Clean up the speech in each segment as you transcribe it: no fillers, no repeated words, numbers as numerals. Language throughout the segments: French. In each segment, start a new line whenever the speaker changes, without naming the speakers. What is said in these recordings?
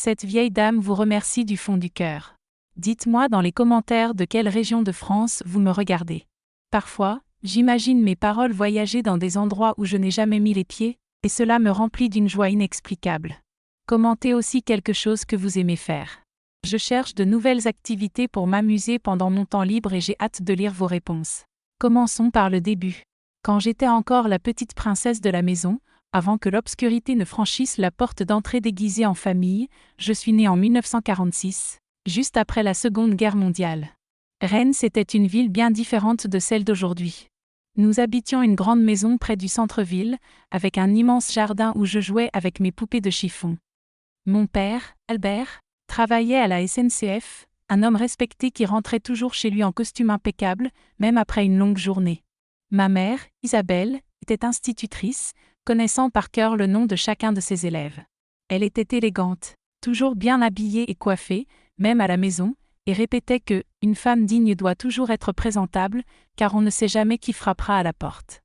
Cette vieille dame vous remercie du fond du cœur. Dites-moi dans les commentaires de quelle région de France vous me regardez. Parfois, j'imagine mes paroles voyager dans des endroits où je n'ai jamais mis les pieds, et cela me remplit d'une joie inexplicable. Commentez aussi quelque chose que vous aimez faire. Je cherche de nouvelles activités pour m'amuser pendant mon temps libre et j'ai hâte de lire vos réponses. Commençons par le début. Quand j'étais encore la petite princesse de la maison, avant que l'obscurité ne franchisse la porte d'entrée déguisée en famille, je suis née en 1946, juste après la Seconde Guerre mondiale. Rennes était une ville bien différente de celle d'aujourd'hui. Nous habitions une grande maison près du centre-ville, avec un immense jardin où je jouais avec mes poupées de chiffon. Mon père, Albert, travaillait à la SNCF, un homme respecté qui rentrait toujours chez lui en costume impeccable, même après une longue journée. Ma mère, Isabelle, était institutrice, connaissant par cœur le nom de chacun de ses élèves. Elle était élégante, toujours bien habillée et coiffée, même à la maison, et répétait que « une femme digne doit toujours être présentable, car on ne sait jamais qui frappera à la porte ».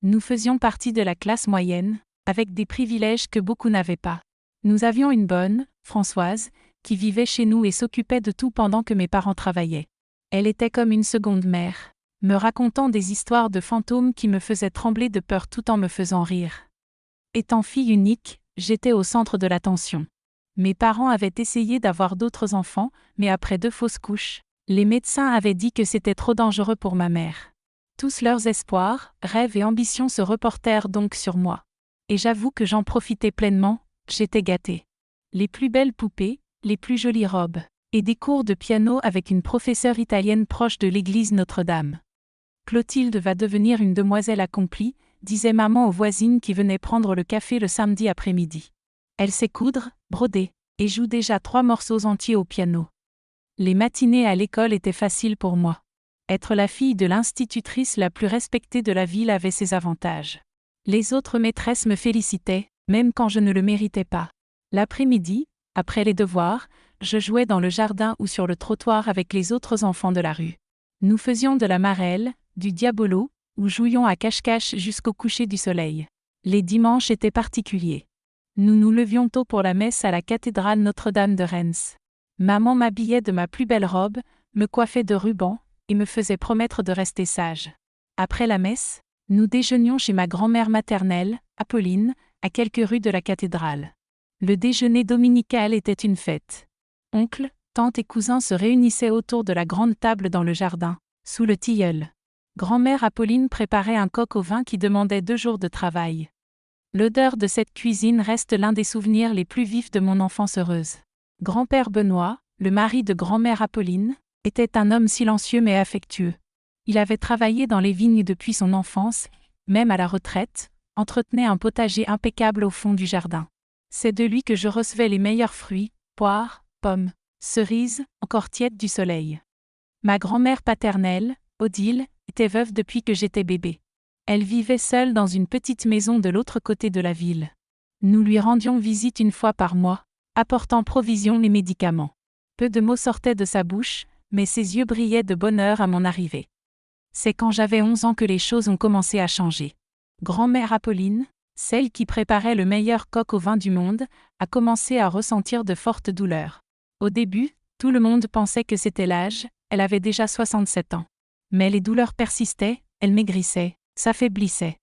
Nous faisions partie de la classe moyenne, avec des privilèges que beaucoup n'avaient pas. Nous avions une bonne, Françoise, qui vivait chez nous et s'occupait de tout pendant que mes parents travaillaient. Elle était comme une seconde mère, me racontant des histoires de fantômes qui me faisaient trembler de peur tout en me faisant rire. Étant fille unique, j'étais au centre de l'attention. Mes parents avaient essayé d'avoir d'autres enfants, mais après 2 fausses couches, les médecins avaient dit que c'était trop dangereux pour ma mère. Tous leurs espoirs, rêves et ambitions se reportèrent donc sur moi. Et j'avoue que j'en profitais pleinement, j'étais gâtée. Les plus belles poupées, les plus jolies robes, et des cours de piano avec une professeure italienne proche de l'église Notre-Dame. Clotilde va devenir une demoiselle accomplie, disait maman aux voisines qui venaient prendre le café le samedi après-midi. Elle sait coudre, broder, et joue déjà 3 morceaux entiers au piano. Les matinées à l'école étaient faciles pour moi. Être la fille de l'institutrice la plus respectée de la ville avait ses avantages. Les autres maîtresses me félicitaient, même quand je ne le méritais pas. L'après-midi, après les devoirs, je jouais dans le jardin ou sur le trottoir avec les autres enfants de la rue. Nous faisions de la marelle, du diabolo, ou jouions à cache-cache jusqu'au coucher du soleil. Les dimanches étaient particuliers. Nous nous levions tôt pour la messe à la cathédrale Notre-Dame de Reims. Maman m'habillait de ma plus belle robe, me coiffait de rubans, et me faisait promettre de rester sage. Après la messe, nous déjeunions chez ma grand-mère maternelle, Apolline, à quelques rues de la cathédrale. Le déjeuner dominical était une fête. Oncles, tantes et cousins se réunissaient autour de la grande table dans le jardin, sous le tilleul. Grand-mère Apolline préparait un coq au vin qui demandait 2 jours de travail. L'odeur de cette cuisine reste l'un des souvenirs les plus vifs de mon enfance heureuse. Grand-père Benoît, le mari de grand-mère Apolline, était un homme silencieux mais affectueux. Il avait travaillé dans les vignes depuis son enfance, même à la retraite, entretenait un potager impeccable au fond du jardin. C'est de lui que je recevais les meilleurs fruits, poires, pommes, cerises, encore tièdes du soleil. Ma grand-mère paternelle, Odile, était veuve depuis que j'étais bébé. Elle vivait seule dans une petite maison de l'autre côté de la ville. Nous lui rendions visite une fois par mois, apportant provisions et médicaments. Peu de mots sortaient de sa bouche, mais ses yeux brillaient de bonheur à mon arrivée. C'est quand j'avais 11 ans que les choses ont commencé à changer. Grand-mère Apolline, celle qui préparait le meilleur coq au vin du monde, a commencé à ressentir de fortes douleurs. Au début, tout le monde pensait que c'était l'âge, elle avait déjà 67 ans. Mais les douleurs persistaient, elle maigrissait, s'affaiblissait.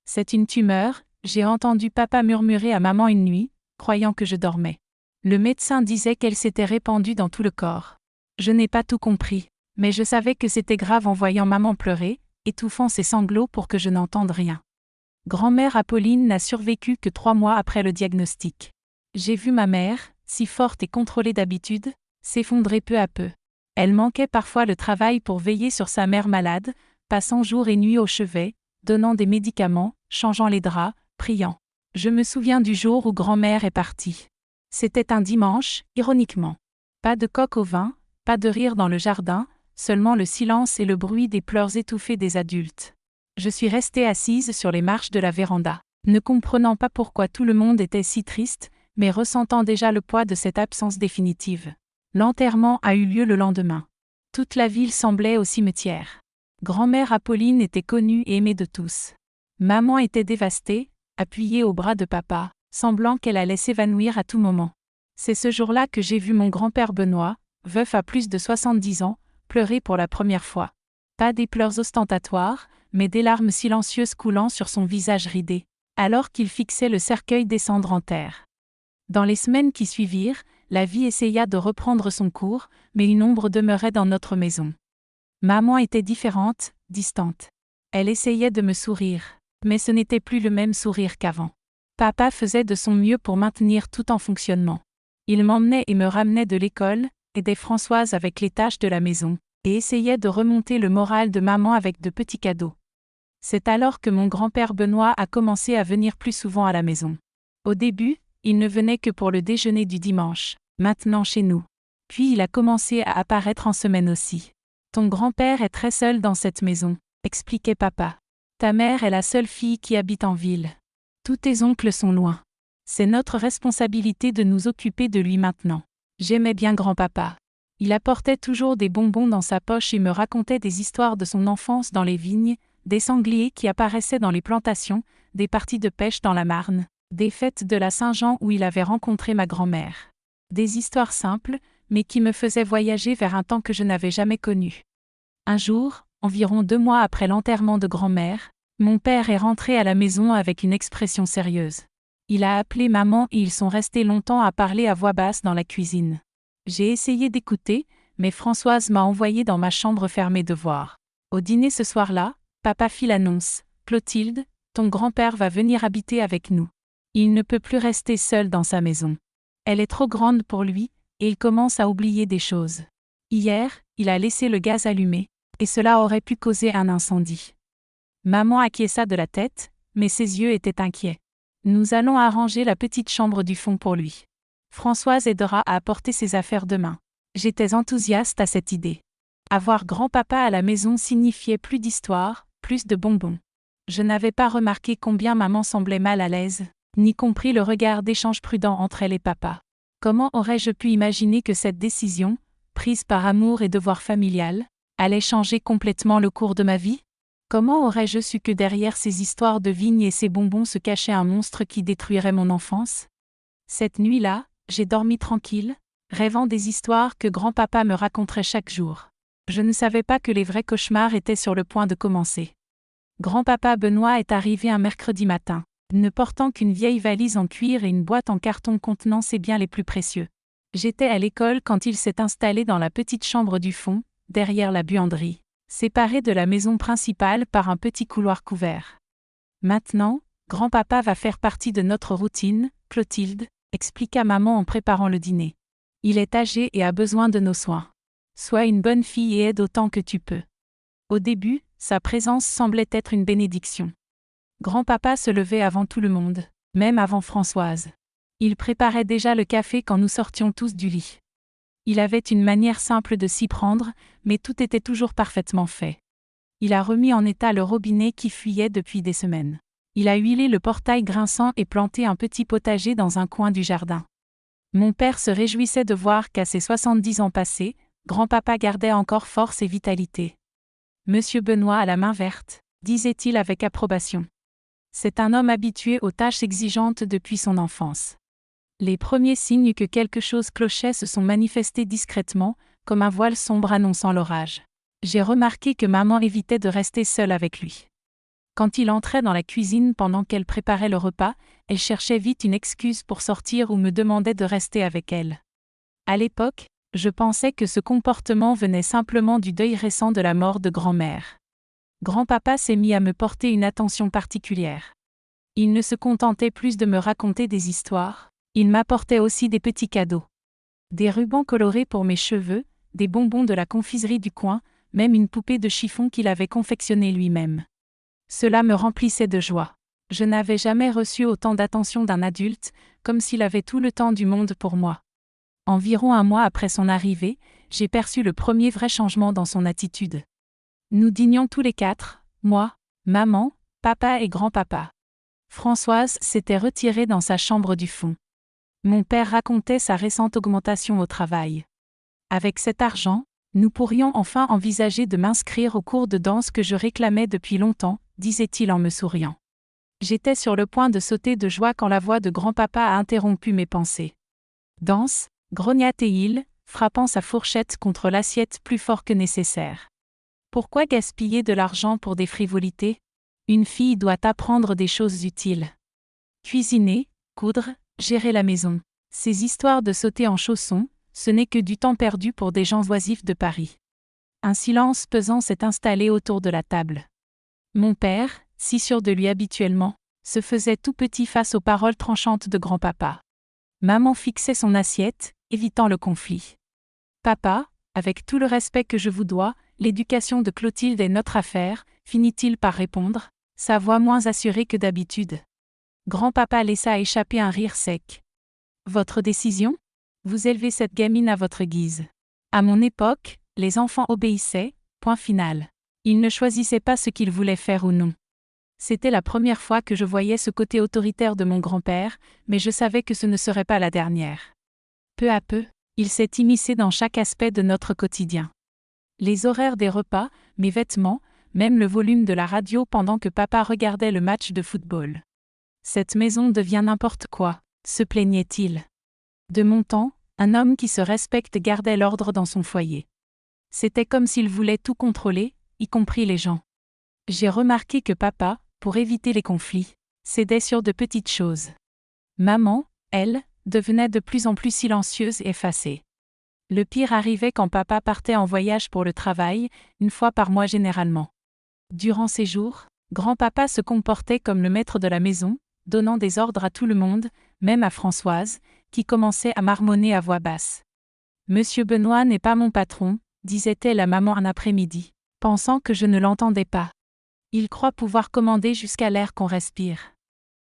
C'est une tumeur, j'ai entendu papa murmurer à maman une nuit, croyant que je dormais. Le médecin disait qu'elle s'était répandue dans tout le corps. Je n'ai pas tout compris, mais je savais que c'était grave en voyant maman pleurer, étouffant ses sanglots pour que je n'entende rien. Grand-mère Apolline n'a survécu que 3 mois après le diagnostic. J'ai vu ma mère, si forte et contrôlée d'habitude, s'effondrer peu à peu. Elle manquait parfois le travail pour veiller sur sa mère malade, passant jour et nuit au chevet, donnant des médicaments, changeant les draps, priant. Je me souviens du jour où grand-mère est partie. C'était un dimanche, ironiquement. Pas de coq au vin, pas de rire dans le jardin, seulement le silence et le bruit des pleurs étouffés des adultes. Je suis restée assise sur les marches de la véranda, ne comprenant pas pourquoi tout le monde était si triste, mais ressentant déjà le poids de cette absence définitive. L'enterrement a eu lieu le lendemain. Toute la ville semblait au cimetière. Grand-mère Apolline était connue et aimée de tous. Maman était dévastée, appuyée au bras de papa, semblant qu'elle allait s'évanouir à tout moment. C'est ce jour-là que j'ai vu mon grand-père Benoît, veuf à plus de 70 ans, pleurer pour la première fois. Pas des pleurs ostentatoires, mais des larmes silencieuses coulant sur son visage ridé, alors qu'il fixait le cercueil descendre en terre. Dans les semaines qui suivirent, la vie essaya de reprendre son cours, mais une ombre demeurait dans notre maison. Maman était différente, distante. Elle essayait de me sourire, mais ce n'était plus le même sourire qu'avant. Papa faisait de son mieux pour maintenir tout en fonctionnement. Il m'emmenait et me ramenait de l'école, aidait Françoise avec les tâches de la maison, et essayait de remonter le moral de maman avec de petits cadeaux. C'est alors que mon grand-père Benoît a commencé à venir plus souvent à la maison. Au début, il ne venait que pour le déjeuner du dimanche, maintenant chez nous. Puis il a commencé à apparaître en semaine aussi. Ton grand-père est très seul dans cette maison, expliquait papa. Ta mère est la seule fille qui habite en ville. Tous tes oncles sont loin. C'est notre responsabilité de nous occuper de lui maintenant. J'aimais bien grand-papa. Il apportait toujours des bonbons dans sa poche et me racontait des histoires de son enfance dans les vignes, des sangliers qui apparaissaient dans les plantations, des parties de pêche dans la Marne, des fêtes de la Saint-Jean où il avait rencontré ma grand-mère. Des histoires simples, mais qui me faisaient voyager vers un temps que je n'avais jamais connu. Un jour, environ 2 mois après l'enterrement de grand-mère, mon père est rentré à la maison avec une expression sérieuse. Il a appelé maman et ils sont restés longtemps à parler à voix basse dans la cuisine. J'ai essayé d'écouter, mais Françoise m'a envoyé dans ma chambre faire mes devoirs. Au dîner ce soir-là, papa fit l'annonce. Clotilde, ton grand-père va venir habiter avec nous. Il ne peut plus rester seul dans sa maison. Elle est trop grande pour lui, et il commence à oublier des choses. Hier, il a laissé le gaz allumé, et cela aurait pu causer un incendie. Maman acquiesça de la tête, mais ses yeux étaient inquiets. Nous allons arranger la petite chambre du fond pour lui. Françoise aidera à apporter ses affaires demain. J'étais enthousiaste à cette idée. Avoir grand-papa à la maison signifiait plus d'histoire, plus de bonbons. Je n'avais pas remarqué combien maman semblait mal à l'aise, ni compris le regard d'échange prudent entre elle et papa. Comment aurais-je pu imaginer que cette décision, prise par amour et devoir familial, allait changer complètement le cours de ma vie? Comment aurais-je su que derrière ces histoires de vignes et ces bonbons se cachait un monstre qui détruirait mon enfance? Cette nuit-là, j'ai dormi tranquille, rêvant des histoires que grand-papa me raconterait chaque jour. Je ne savais pas que les vrais cauchemars étaient sur le point de commencer. Grand-papa Benoît est arrivé un mercredi matin, ne portant qu'une vieille valise en cuir et une boîte en carton contenant ses biens les plus précieux. J'étais à l'école quand il s'est installé dans la petite chambre du fond, derrière la buanderie, séparée de la maison principale par un petit couloir couvert. Maintenant, grand-papa va faire partie de notre routine, Clotilde, expliqua maman en préparant le dîner. Il est âgé et a besoin de nos soins. Sois une bonne fille et aide autant que tu peux. Au début, sa présence semblait être une bénédiction. Grand-papa se levait avant tout le monde, même avant Françoise. Il préparait déjà le café quand nous sortions tous du lit. Il avait une manière simple de s'y prendre, mais tout était toujours parfaitement fait. Il a remis en état le robinet qui fuyait depuis des semaines. Il a huilé le portail grinçant et planté un petit potager dans un coin du jardin. Mon père se réjouissait de voir qu'à ses 70 ans passés, grand-papa gardait encore force et vitalité. Monsieur Benoît a la main verte, disait-il avec approbation. C'est un homme habitué aux tâches exigeantes depuis son enfance. Les premiers signes que quelque chose clochait se sont manifestés discrètement, comme un voile sombre annonçant l'orage. J'ai remarqué que maman évitait de rester seule avec lui. Quand il entrait dans la cuisine pendant qu'elle préparait le repas, elle cherchait vite une excuse pour sortir ou me demandait de rester avec elle. À l'époque, je pensais que ce comportement venait simplement du deuil récent de la mort de grand-mère. Grand-papa s'est mis à me porter une attention particulière. Il ne se contentait plus de me raconter des histoires, il m'apportait aussi des petits cadeaux. Des rubans colorés pour mes cheveux, des bonbons de la confiserie du coin, même une poupée de chiffon qu'il avait confectionnée lui-même. Cela me remplissait de joie. Je n'avais jamais reçu autant d'attention d'un adulte, comme s'il avait tout le temps du monde pour moi. Environ 1 mois après son arrivée, j'ai perçu le premier vrai changement dans son attitude. Nous dînions tous les 4, moi, maman, papa et grand-papa. Françoise s'était retirée dans sa chambre du fond. Mon père racontait sa récente augmentation au travail. Avec cet argent, nous pourrions enfin envisager de m'inscrire au cours de danse que je réclamais depuis longtemps, disait-il en me souriant. J'étais sur le point de sauter de joie quand la voix de grand-papa a interrompu mes pensées. Danse, grogna-t-il, frappant sa fourchette contre l'assiette plus fort que nécessaire. Pourquoi gaspiller de l'argent pour des frivolités? Une fille doit apprendre des choses utiles. Cuisiner, coudre, gérer la maison. Ces histoires de sauter en chaussons, ce n'est que du temps perdu pour des gens oisifs de Paris. Un silence pesant s'est installé autour de la table. Mon père, si sûr de lui habituellement, se faisait tout petit face aux paroles tranchantes de grand-papa. Maman fixait son assiette, évitant le conflit. Papa, avec tout le respect que je vous dois, l'éducation de Clotilde est notre affaire, finit-il par répondre, sa voix moins assurée que d'habitude. Grand-papa laissa échapper un rire sec. Votre décision? Vous élevez cette gamine à votre guise. À mon époque, les enfants obéissaient, point final. Ils ne choisissaient pas ce qu'ils voulaient faire ou non. C'était la première fois que je voyais ce côté autoritaire de mon grand-père, mais je savais que ce ne serait pas la dernière. Peu à peu, il s'est immiscé dans chaque aspect de notre quotidien. Les horaires des repas, mes vêtements, même le volume de la radio pendant que papa regardait le match de football. Cette maison devient n'importe quoi, se plaignait-il. De mon temps, un homme qui se respecte gardait l'ordre dans son foyer. C'était comme s'il voulait tout contrôler, y compris les gens. J'ai remarqué que papa, pour éviter les conflits, cédait sur de petites choses. Maman, elle, devenait de plus en plus silencieuse et effacée. Le pire arrivait quand papa partait en voyage pour le travail, une fois par mois généralement. Durant ces jours, grand-papa se comportait comme le maître de la maison, donnant des ordres à tout le monde, même à Françoise, qui commençait à marmonner à voix basse. « Monsieur Benoît n'est pas mon patron », disait-elle à maman un après-midi, pensant que je ne l'entendais pas. Il croit pouvoir commander jusqu'à l'air qu'on respire.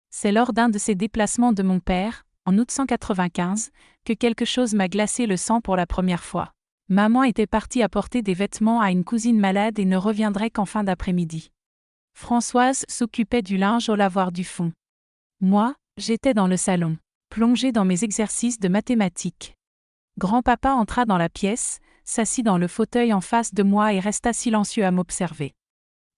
C'est lors d'un de ces déplacements de mon père, en août 195, que quelque chose m'a glacé le sang pour la première fois. Maman était partie apporter des vêtements à une cousine malade et ne reviendrait qu'en fin d'après-midi. Françoise s'occupait du linge au lavoir du fond. Moi, j'étais dans le salon, plongée dans mes exercices de mathématiques. Grand-papa entra dans la pièce, s'assit dans le fauteuil en face de moi et resta silencieux à m'observer.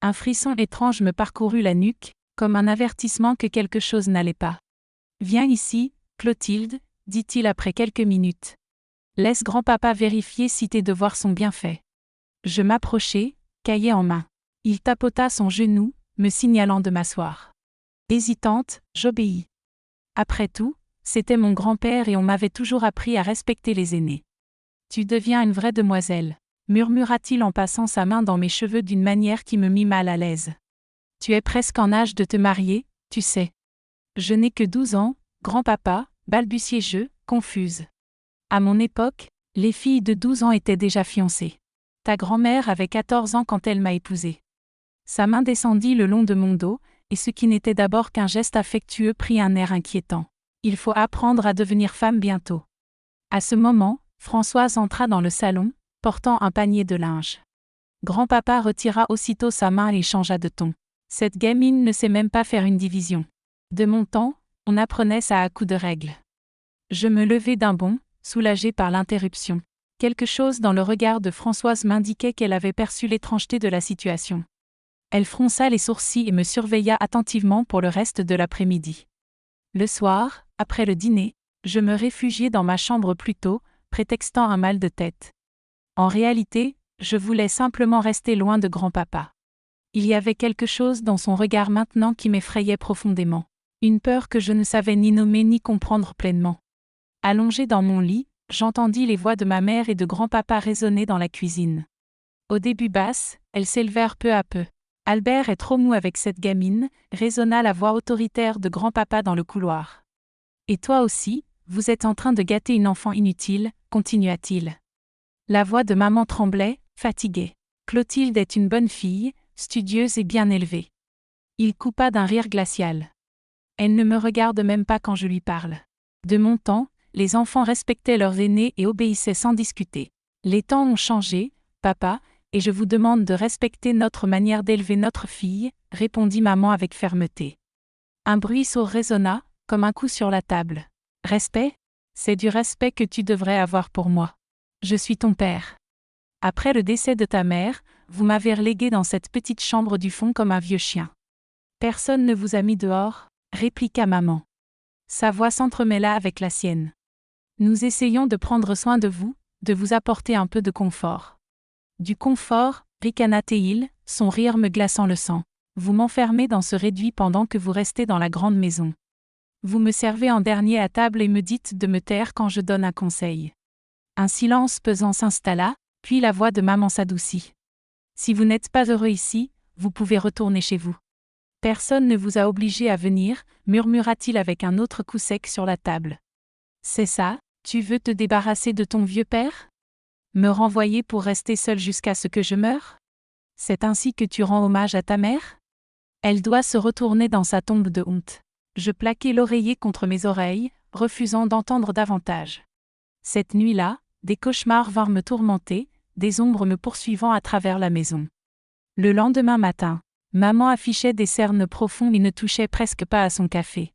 Un frisson étrange me parcourut la nuque, comme un avertissement que quelque chose n'allait pas. « Viens ici, Clotilde, dit-il après quelques minutes. Laisse grand-papa vérifier si tes devoirs sont bien faits. » Je m'approchai, cahier en main. Il tapota son genou, me signalant de m'asseoir. Hésitante, j'obéis. Après tout, c'était mon grand-père et on m'avait toujours appris à respecter les aînés. « Tu deviens une vraie demoiselle, » murmura-t-il en passant sa main dans mes cheveux d'une manière qui me mit mal à l'aise. « Tu es presque en âge de te marier, tu sais. » Je n'ai que 12 ans, grand-papa, balbutiai-je, confuse. À mon époque, les filles de 12 ans étaient déjà fiancées. Ta grand-mère avait 14 ans quand elle m'a épousée. Sa main descendit le long de mon dos, et ce qui n'était d'abord qu'un geste affectueux prit un air inquiétant. Il faut apprendre à devenir femme bientôt. À ce moment, Françoise entra dans le salon, portant un panier de linge. Grand-papa retira aussitôt sa main et changea de ton. Cette gamine ne sait même pas faire une division. De mon temps, on apprenait ça à coups de règles. Je me levai d'un bond, soulagée par l'interruption. Quelque chose dans le regard de Françoise m'indiquait qu'elle avait perçu l'étrangeté de la situation. Elle fronça les sourcils et me surveilla attentivement pour le reste de l'après-midi. Le soir, après le dîner, je me réfugiai dans ma chambre plus tôt, prétextant un mal de tête. En réalité, je voulais simplement rester loin de grand-papa. Il y avait quelque chose dans son regard maintenant qui m'effrayait profondément. Une peur que je ne savais ni nommer ni comprendre pleinement. Allongée dans mon lit, j'entendis les voix de ma mère et de grand-papa résonner dans la cuisine. Au début basses, elles s'élevèrent peu à peu. « Albert est trop mou avec cette gamine », résonna la voix autoritaire de grand-papa dans le couloir. « Et toi aussi, vous êtes en train de gâter une enfant inutile », continua-t-il. La voix de maman tremblait, fatiguée. « Clotilde est une bonne fille, studieuse et bien élevée. » Il coupa d'un rire glacial. « Elle ne me regarde même pas quand je lui parle. » De mon temps, les enfants respectaient leurs aînés et obéissaient sans discuter. Les temps ont changé, papa, et je vous demande de respecter notre manière d'élever notre fille, répondit maman avec fermeté. Un bruit sourd résonna, comme un coup sur la table. Respect? C'est du respect que tu devrais avoir pour moi. Je suis ton père. Après le décès de ta mère, vous m'avez relégué dans cette petite chambre du fond comme un vieux chien. Personne ne vous a mis dehors, répliqua maman. Sa voix s'entremêla avec la sienne. Nous essayons de prendre soin de vous apporter un peu de confort. Du confort, ricana-t-il, son rire me glaçant le sang. Vous m'enfermez dans ce réduit pendant que vous restez dans la grande maison. Vous me servez en dernier à table et me dites de me taire quand je donne un conseil. Un silence pesant s'installa, puis la voix de maman s'adoucit. Si vous n'êtes pas heureux ici, vous pouvez retourner chez vous. Personne ne vous a obligé à venir, murmura-t-il avec un autre coup sec sur la table. C'est ça, tu veux te débarrasser de ton vieux père? Me renvoyer pour rester seule jusqu'à ce que je meure? C'est ainsi que tu rends hommage à ta mère? Elle doit se retourner dans sa tombe de honte. Je plaquai l'oreiller contre mes oreilles, refusant d'entendre davantage. Cette nuit-là, des cauchemars vinrent me tourmenter, des ombres me poursuivant à travers la maison. Le lendemain matin, maman affichait des cernes profondes et ne touchait presque pas à son café.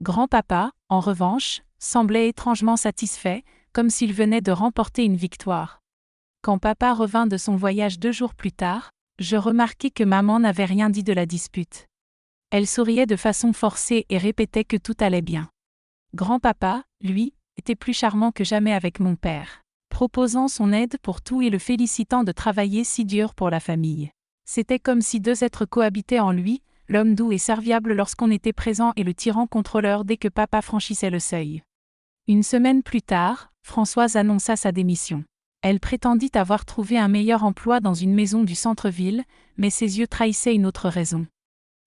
Grand-papa, en revanche, semblait étrangement satisfait, comme s'il venait de remporter une victoire. Quand papa revint de son voyage 2 jours plus tard, je remarquai que maman n'avait rien dit de la dispute. Elle souriait de façon forcée et répétait que tout allait bien. Grand-papa, lui, était plus charmant que jamais avec mon père, proposant son aide pour tout et le félicitant de travailler si dur pour la famille. C'était comme si 2 êtres cohabitaient en lui, l'homme doux et serviable lorsqu'on était présent et le tyran contrôleur dès que papa franchissait le seuil. Une semaine plus tard, Françoise annonça sa démission. Elle prétendit avoir trouvé un meilleur emploi dans une maison du centre-ville, mais ses yeux trahissaient une autre raison.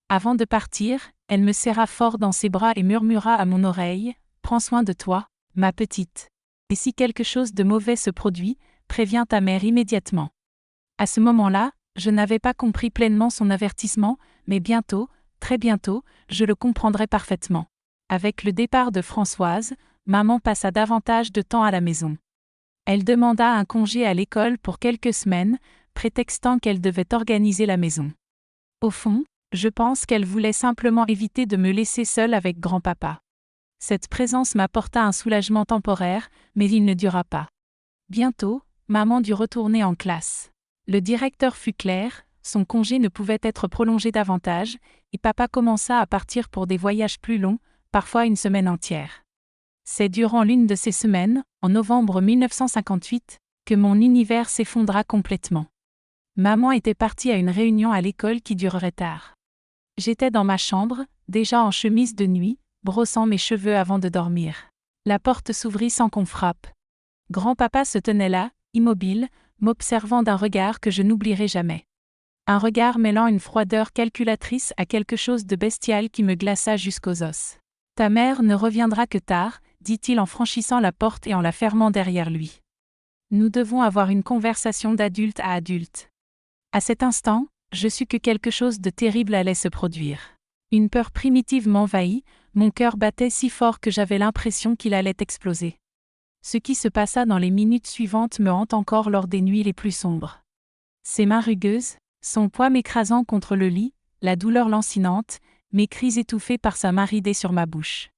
Avant de partir, elle me serra fort dans ses bras et murmura à mon oreille, « Prends soin de toi, ma petite. Et si quelque chose de mauvais se produit, préviens ta mère immédiatement. » À ce moment-là, je n'avais pas compris pleinement son avertissement, mais bientôt, très bientôt, je le comprendrai parfaitement. Avec le départ de Françoise, maman passa davantage de temps à la maison. Elle demanda un congé à l'école pour quelques semaines, prétextant qu'elle devait organiser la maison. Au fond, je pense qu'elle voulait simplement éviter de me laisser seule avec grand-papa. Cette présence m'apporta un soulagement temporaire, mais il ne dura pas. Bientôt, maman dut retourner en classe. Le directeur fut clair, son congé ne pouvait être prolongé davantage, et papa commença à partir pour des voyages plus longs, parfois une semaine entière. C'est durant l'une de ces semaines, en novembre 1958, que mon univers s'effondra complètement. Maman était partie à une réunion à l'école qui durerait tard. J'étais dans ma chambre, déjà en chemise de nuit, brossant mes cheveux avant de dormir. La porte s'ouvrit sans qu'on frappe. Grand-papa se tenait là, immobile, m'observant d'un regard que je n'oublierai jamais. Un regard mêlant une froideur calculatrice à quelque chose de bestial qui me glaça jusqu'aux os. « Ta mère ne reviendra que tard », dit-il en franchissant la porte et en la fermant derrière lui. « Nous devons avoir une conversation d'adulte à adulte. » À cet instant, je sus que quelque chose de terrible allait se produire. Une peur primitive m'envahit, mon cœur battait si fort que j'avais l'impression qu'il allait exploser. Ce qui se passa dans les minutes suivantes me hante encore lors des nuits les plus sombres. Ses mains rugueuses, son poids m'écrasant contre le lit, la douleur lancinante, mes cris étouffés par sa main ridée sur ma bouche.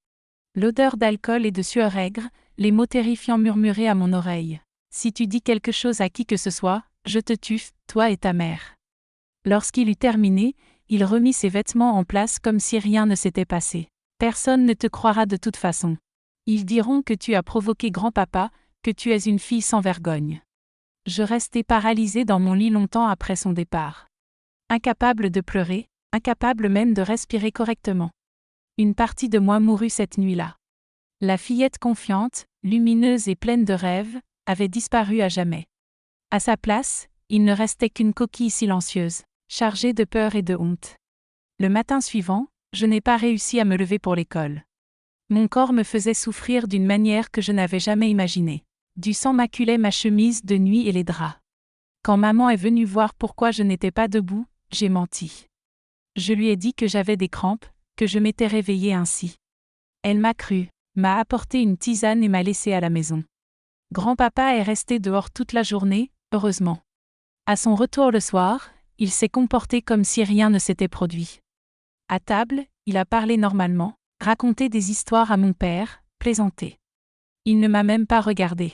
L'odeur d'alcool et de sueur aigre, les mots terrifiants murmurés à mon oreille. « Si tu dis quelque chose à qui que ce soit, je te tue, toi et ta mère. » Lorsqu'il eut terminé, il remit ses vêtements en place comme si rien ne s'était passé. « Personne ne te croira de toute façon. Ils diront que tu as provoqué grand-papa, que tu es une fille sans vergogne. » Je restai paralysée dans mon lit longtemps après son départ. Incapable de pleurer, incapable même de respirer correctement. Une partie de moi mourut cette nuit-là. La fillette confiante, lumineuse et pleine de rêves, avait disparu à jamais. À sa place, il ne restait qu'une coquille silencieuse, chargée de peur et de honte. Le matin suivant, je n'ai pas réussi à me lever pour l'école. Mon corps me faisait souffrir d'une manière que je n'avais jamais imaginée. Du sang maculait ma chemise de nuit et les draps. Quand maman est venue voir pourquoi je n'étais pas debout, j'ai menti. Je lui ai dit que j'avais des crampes, que je m'étais réveillée ainsi. Elle m'a cru, m'a apporté une tisane et m'a laissée à la maison. Grand-papa est resté dehors toute la journée, heureusement. À son retour le soir, il s'est comporté comme si rien ne s'était produit. À table, il a parlé normalement, raconté des histoires à mon père, plaisanté. Il ne m'a même pas regardé.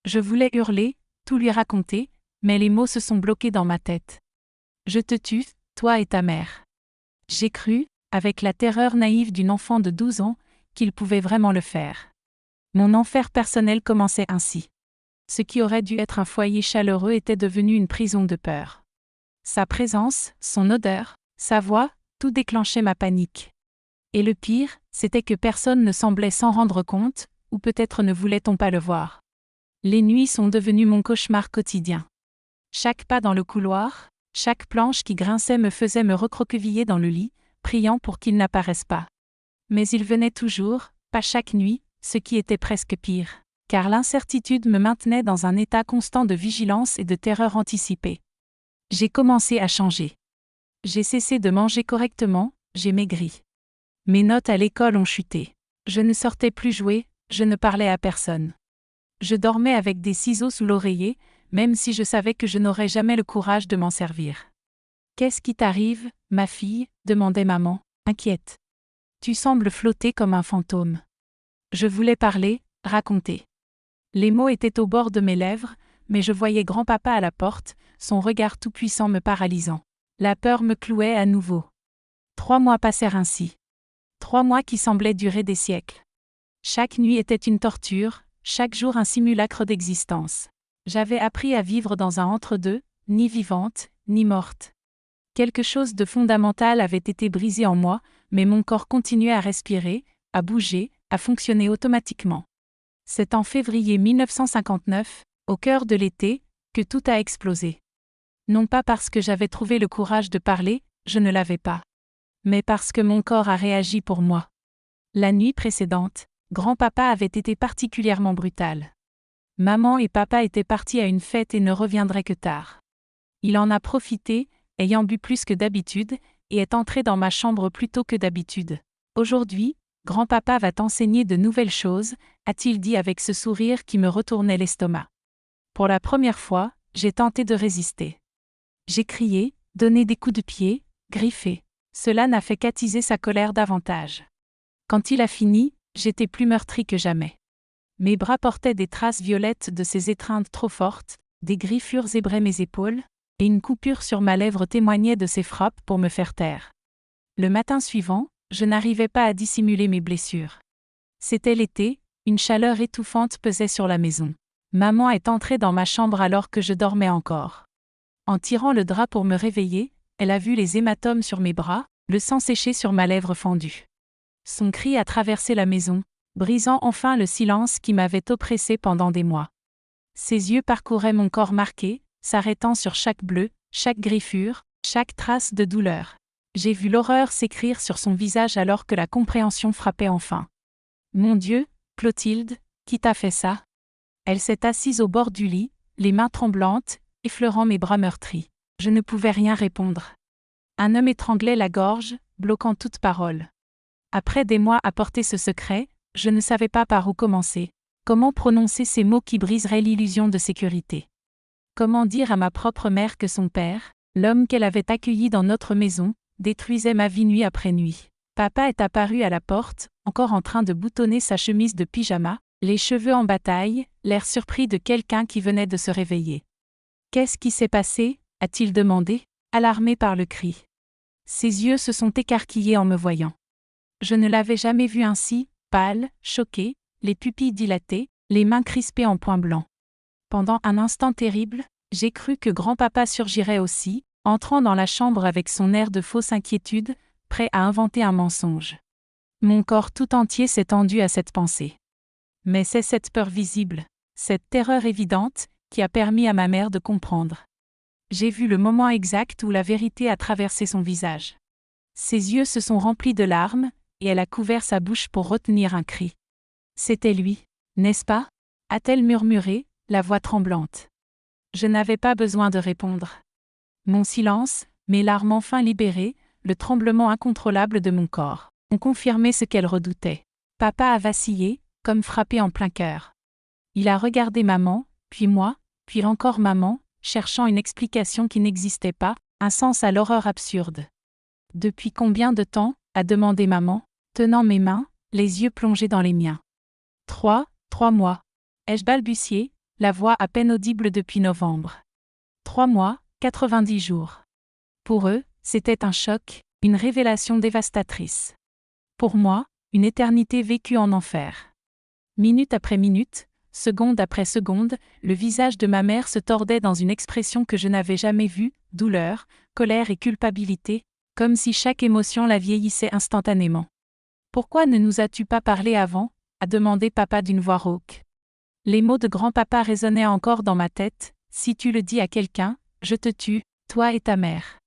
Je voulais hurler, tout lui raconter, mais les mots se sont bloqués dans ma tête. Je te tue, toi et ta mère. J'ai cru, avec la terreur naïve d'une enfant de 12 ans, qu'il pouvait vraiment le faire. Mon enfer personnel commençait ainsi. Ce qui aurait dû être un foyer chaleureux était devenu une prison de peur. Sa présence, son odeur, sa voix, tout déclenchait ma panique. Et le pire, c'était que personne ne semblait s'en rendre compte, ou peut-être ne voulait-on pas le voir. Les nuits sont devenues mon cauchemar quotidien. Chaque pas dans le couloir, chaque planche qui grinçait me faisait me recroqueviller dans le lit, priant pour qu'il n'apparaisse pas. Mais il venait toujours, pas chaque nuit, ce qui était presque pire, car l'incertitude me maintenait dans un état constant de vigilance et de terreur anticipée. J'ai commencé à changer. J'ai cessé de manger correctement, j'ai maigri. Mes notes à l'école ont chuté. Je ne sortais plus jouer, je ne parlais à personne. Je dormais avec des ciseaux sous l'oreiller, même si je savais que je n'aurais jamais le courage de m'en servir. « Qu'est-ce qui t'arrive, ma fille ?» demandait maman, inquiète. « Tu sembles flotter comme un fantôme. » Je voulais parler, raconter. Les mots étaient au bord de mes lèvres, mais je voyais grand-papa à la porte, son regard tout-puissant me paralysant. La peur me clouait à nouveau. 3 mois passèrent ainsi. 3 mois qui semblaient durer des siècles. Chaque nuit était une torture, chaque jour un simulacre d'existence. J'avais appris à vivre dans un entre-deux, ni vivante, ni morte. Quelque chose de fondamental avait été brisé en moi, mais mon corps continuait à respirer, à bouger, à fonctionner automatiquement. C'est en février 1959, au cœur de l'été, que tout a explosé. Non pas parce que j'avais trouvé le courage de parler, je ne l'avais pas. Mais parce que mon corps a réagi pour moi. La nuit précédente, grand-papa avait été particulièrement brutal. Maman et papa étaient partis à une fête et ne reviendraient que tard. Il en a profité, ayant bu plus que d'habitude, et est entré dans ma chambre plus tôt que d'habitude. Aujourd'hui, grand-papa va t'enseigner de nouvelles choses, a-t-il dit avec ce sourire qui me retournait l'estomac. Pour la première fois, j'ai tenté de résister. J'ai crié, donné des coups de pied, griffé. Cela n'a fait qu'attiser sa colère davantage. Quand il a fini, j'étais plus meurtrie que jamais. Mes bras portaient des traces violettes de ses étreintes trop fortes, des griffures zébraient mes épaules, et une coupure sur ma lèvre témoignait de ses frappes pour me faire taire. Le matin suivant, je n'arrivais pas à dissimuler mes blessures. C'était l'été, une chaleur étouffante pesait sur la maison. Maman est entrée dans ma chambre alors que je dormais encore. En tirant le drap pour me réveiller, elle a vu les hématomes sur mes bras, le sang séché sur ma lèvre fendue. Son cri a traversé la maison, brisant enfin le silence qui m'avait oppressé pendant des mois. Ses yeux parcouraient mon corps marqué, s'arrêtant sur chaque bleu, chaque griffure, chaque trace de douleur. J'ai vu l'horreur s'écrire sur son visage alors que la compréhension frappait enfin. « Mon Dieu, Clotilde, qui t'a fait ça ?» Elle s'est assise au bord du lit, les mains tremblantes, effleurant mes bras meurtris. Je ne pouvais rien répondre. Un homme étranglait la gorge, bloquant toute parole. Après des mois à porter ce secret, je ne savais pas par où commencer. Comment prononcer ces mots qui briseraient l'illusion de sécurité? Comment dire à ma propre mère que son père, l'homme qu'elle avait accueilli dans notre maison, détruisait ma vie nuit après nuit? Papa est apparu à la porte, encore en train de boutonner sa chemise de pyjama, les cheveux en bataille, l'air surpris de quelqu'un qui venait de se réveiller. « Qu'est-ce qui s'est passé ?» a-t-il demandé, alarmé par le cri. Ses yeux se sont écarquillés en me voyant. Je ne l'avais jamais vu ainsi, pâle, choqué, les pupilles dilatées, les mains crispées en points blancs. Pendant un instant terrible, j'ai cru que grand-papa surgirait aussi, entrant dans la chambre avec son air de fausse inquiétude, prêt à inventer un mensonge. Mon corps tout entier s'est tendu à cette pensée. Mais c'est cette peur visible, cette terreur évidente, qui a permis à ma mère de comprendre. J'ai vu le moment exact où la vérité a traversé son visage. Ses yeux se sont remplis de larmes, et elle a couvert sa bouche pour retenir un cri. C'était lui, n'est-ce pas? A-t-elle murmuré, la voix tremblante. Je n'avais pas besoin de répondre. Mon silence, mes larmes enfin libérées, le tremblement incontrôlable de mon corps, ont confirmé ce qu'elle redoutait. Papa a vacillé, comme frappé en plein cœur. Il a regardé maman, puis moi, puis encore maman, cherchant une explication qui n'existait pas, un sens à l'horreur absurde. « Depuis combien de temps ?» a demandé maman, tenant mes mains, les yeux plongés dans les miens. « 3 mois. » ai-je balbutié, la voix à peine audible depuis novembre. 3 mois, 90 jours. Pour eux, c'était un choc, une révélation dévastatrice. Pour moi, une éternité vécue en enfer. Minute après minute, seconde après seconde, le visage de ma mère se tordait dans une expression que je n'avais jamais vue, douleur, colère et culpabilité, comme si chaque émotion la vieillissait instantanément. « Pourquoi ne nous as-tu pas parlé avant ?» a demandé papa d'une voix rauque. Les mots de grand-papa résonnaient encore dans ma tête. « Si tu le dis à quelqu'un, je te tue, toi et ta mère. »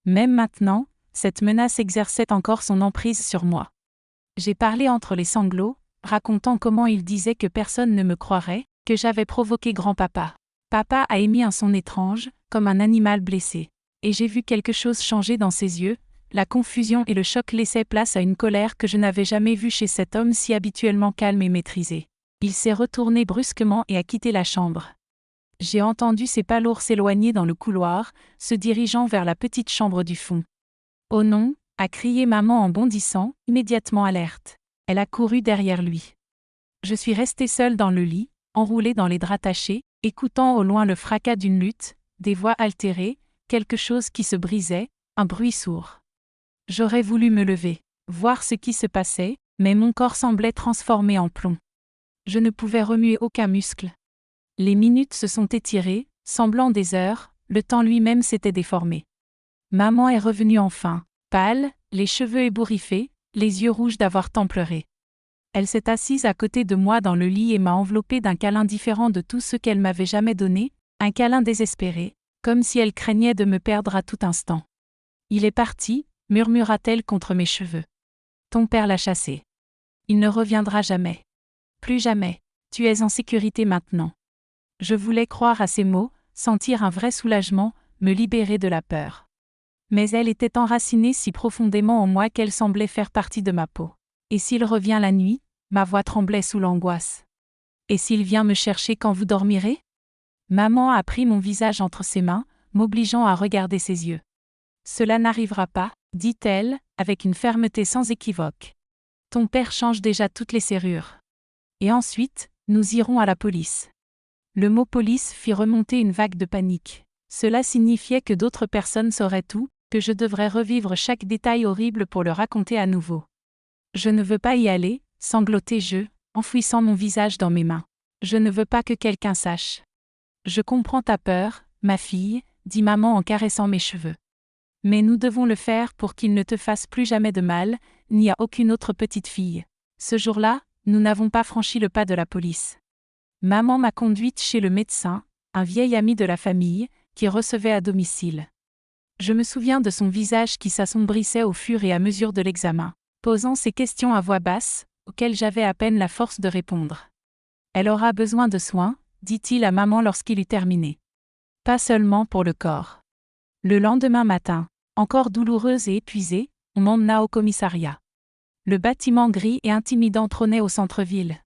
Même maintenant, cette menace exerçait encore son emprise sur moi. J'ai parlé entre les sanglots, racontant comment il disait que personne ne me croirait, que j'avais provoqué grand-papa. Papa a émis un son étrange, comme un animal blessé. Et j'ai vu quelque chose changer dans ses yeux. La confusion et le choc laissaient place à une colère que je n'avais jamais vue chez cet homme si habituellement calme et maîtrisé. Il s'est retourné brusquement et a quitté la chambre. J'ai entendu ses pas lourds s'éloigner dans le couloir, se dirigeant vers la petite chambre du fond. « Oh non !» a crié maman en bondissant, immédiatement alerte. Elle a couru derrière lui. Je suis restée seule dans le lit, enroulée dans les draps tachés, écoutant au loin le fracas d'une lutte, des voix altérées, quelque chose qui se brisait, un bruit sourd. J'aurais voulu me lever, voir ce qui se passait, mais mon corps semblait transformé en plomb. Je ne pouvais remuer aucun muscle. Les minutes se sont étirées, semblant des heures, le temps lui-même s'était déformé. Maman est revenue enfin, pâle, les cheveux ébouriffés, les yeux rouges d'avoir tant pleuré. Elle s'est assise à côté de moi dans le lit et m'a enveloppée d'un câlin différent de tout ce qu'elle m'avait jamais donné, un câlin désespéré, comme si elle craignait de me perdre à tout instant. « Il est parti », murmura-t-elle contre mes cheveux. « Ton père l'a chassé. Il ne reviendra jamais. Plus jamais. Tu es en sécurité maintenant. » Je voulais croire à ces mots, sentir un vrai soulagement, me libérer de la peur. Mais elle était enracinée si profondément en moi qu'elle semblait faire partie de ma peau. « Et s'il revient la nuit ?» Ma voix tremblait sous l'angoisse. « Et s'il vient me chercher quand vous dormirez ?» Maman a pris mon visage entre ses mains, m'obligeant à regarder ses yeux. « Cela n'arrivera pas, » dit-elle, avec une fermeté sans équivoque. « Ton père change déjà toutes les serrures. Et ensuite, nous irons à la police. » Le mot police fit remonter une vague de panique. Cela signifiait que d'autres personnes sauraient tout, que je devrais revivre chaque détail horrible pour le raconter à nouveau. « Je ne veux pas y aller, » sanglotai-je, enfouissant mon visage dans mes mains. « Je ne veux pas que quelqu'un sache. »« Je comprends ta peur, ma fille, » dit maman en caressant mes cheveux. « Mais nous devons le faire pour qu'il ne te fasse plus jamais de mal, ni à aucune autre petite fille. » Ce jour-là, nous n'avons pas franchi le pas de la police. Maman m'a conduite chez le médecin, un vieil ami de la famille, qui recevait à domicile. Je me souviens de son visage qui s'assombrissait au fur et à mesure de l'examen, posant ces questions à voix basse, auxquelles j'avais à peine la force de répondre. « Elle aura besoin de soins, » dit-il à maman lorsqu'il eut terminé. « Pas seulement pour le corps. » Le lendemain matin, encore douloureuse et épuisée, on m'emmena au commissariat. Le bâtiment gris et intimidant trônait au centre-ville.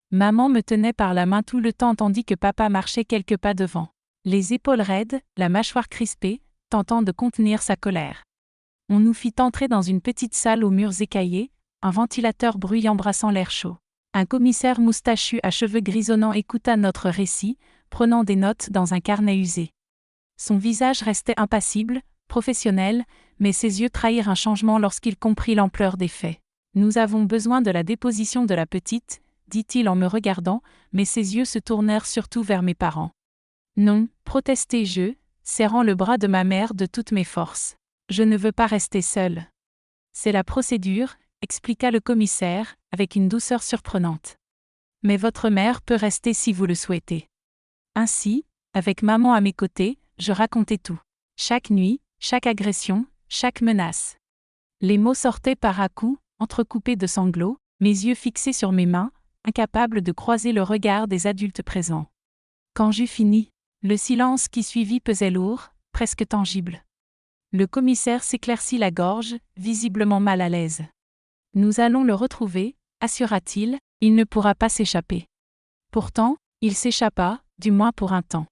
Maman me tenait par la main tout le temps tandis que papa marchait quelques pas devant, les épaules raides, la mâchoire crispée, tentant de contenir sa colère. On nous fit entrer dans une petite salle aux murs écaillés, un ventilateur bruyant brassant l'air chaud. Un commissaire moustachu à cheveux grisonnants écouta notre récit, prenant des notes dans un carnet usé. Son visage restait impassible, professionnel, mais ses yeux trahirent un changement lorsqu'il comprit l'ampleur des faits. « Nous avons besoin de la déposition de la petite, » dit-il en me regardant, mais ses yeux se tournèrent surtout vers mes parents. « Non, » protestai-je, serrant le bras de ma mère de toutes mes forces. « Je ne veux pas rester seule. »« C'est la procédure, » expliqua le commissaire, avec une douceur surprenante. « Mais votre mère peut rester si vous le souhaitez. » Ainsi, avec maman à mes côtés, je racontais tout. Chaque nuit, chaque agression, chaque menace. Les mots sortaient par à-coups, entrecoupés de sanglots, mes yeux fixés sur mes mains, incapables de croiser le regard des adultes présents. Quand j'eus fini, le silence qui suivit pesait lourd, presque tangible. Le commissaire s'éclaircit la gorge, visiblement mal à l'aise. « Nous allons le retrouver, » assura-t-il, « il ne pourra pas s'échapper. » Pourtant, il s'échappa, du moins pour un temps.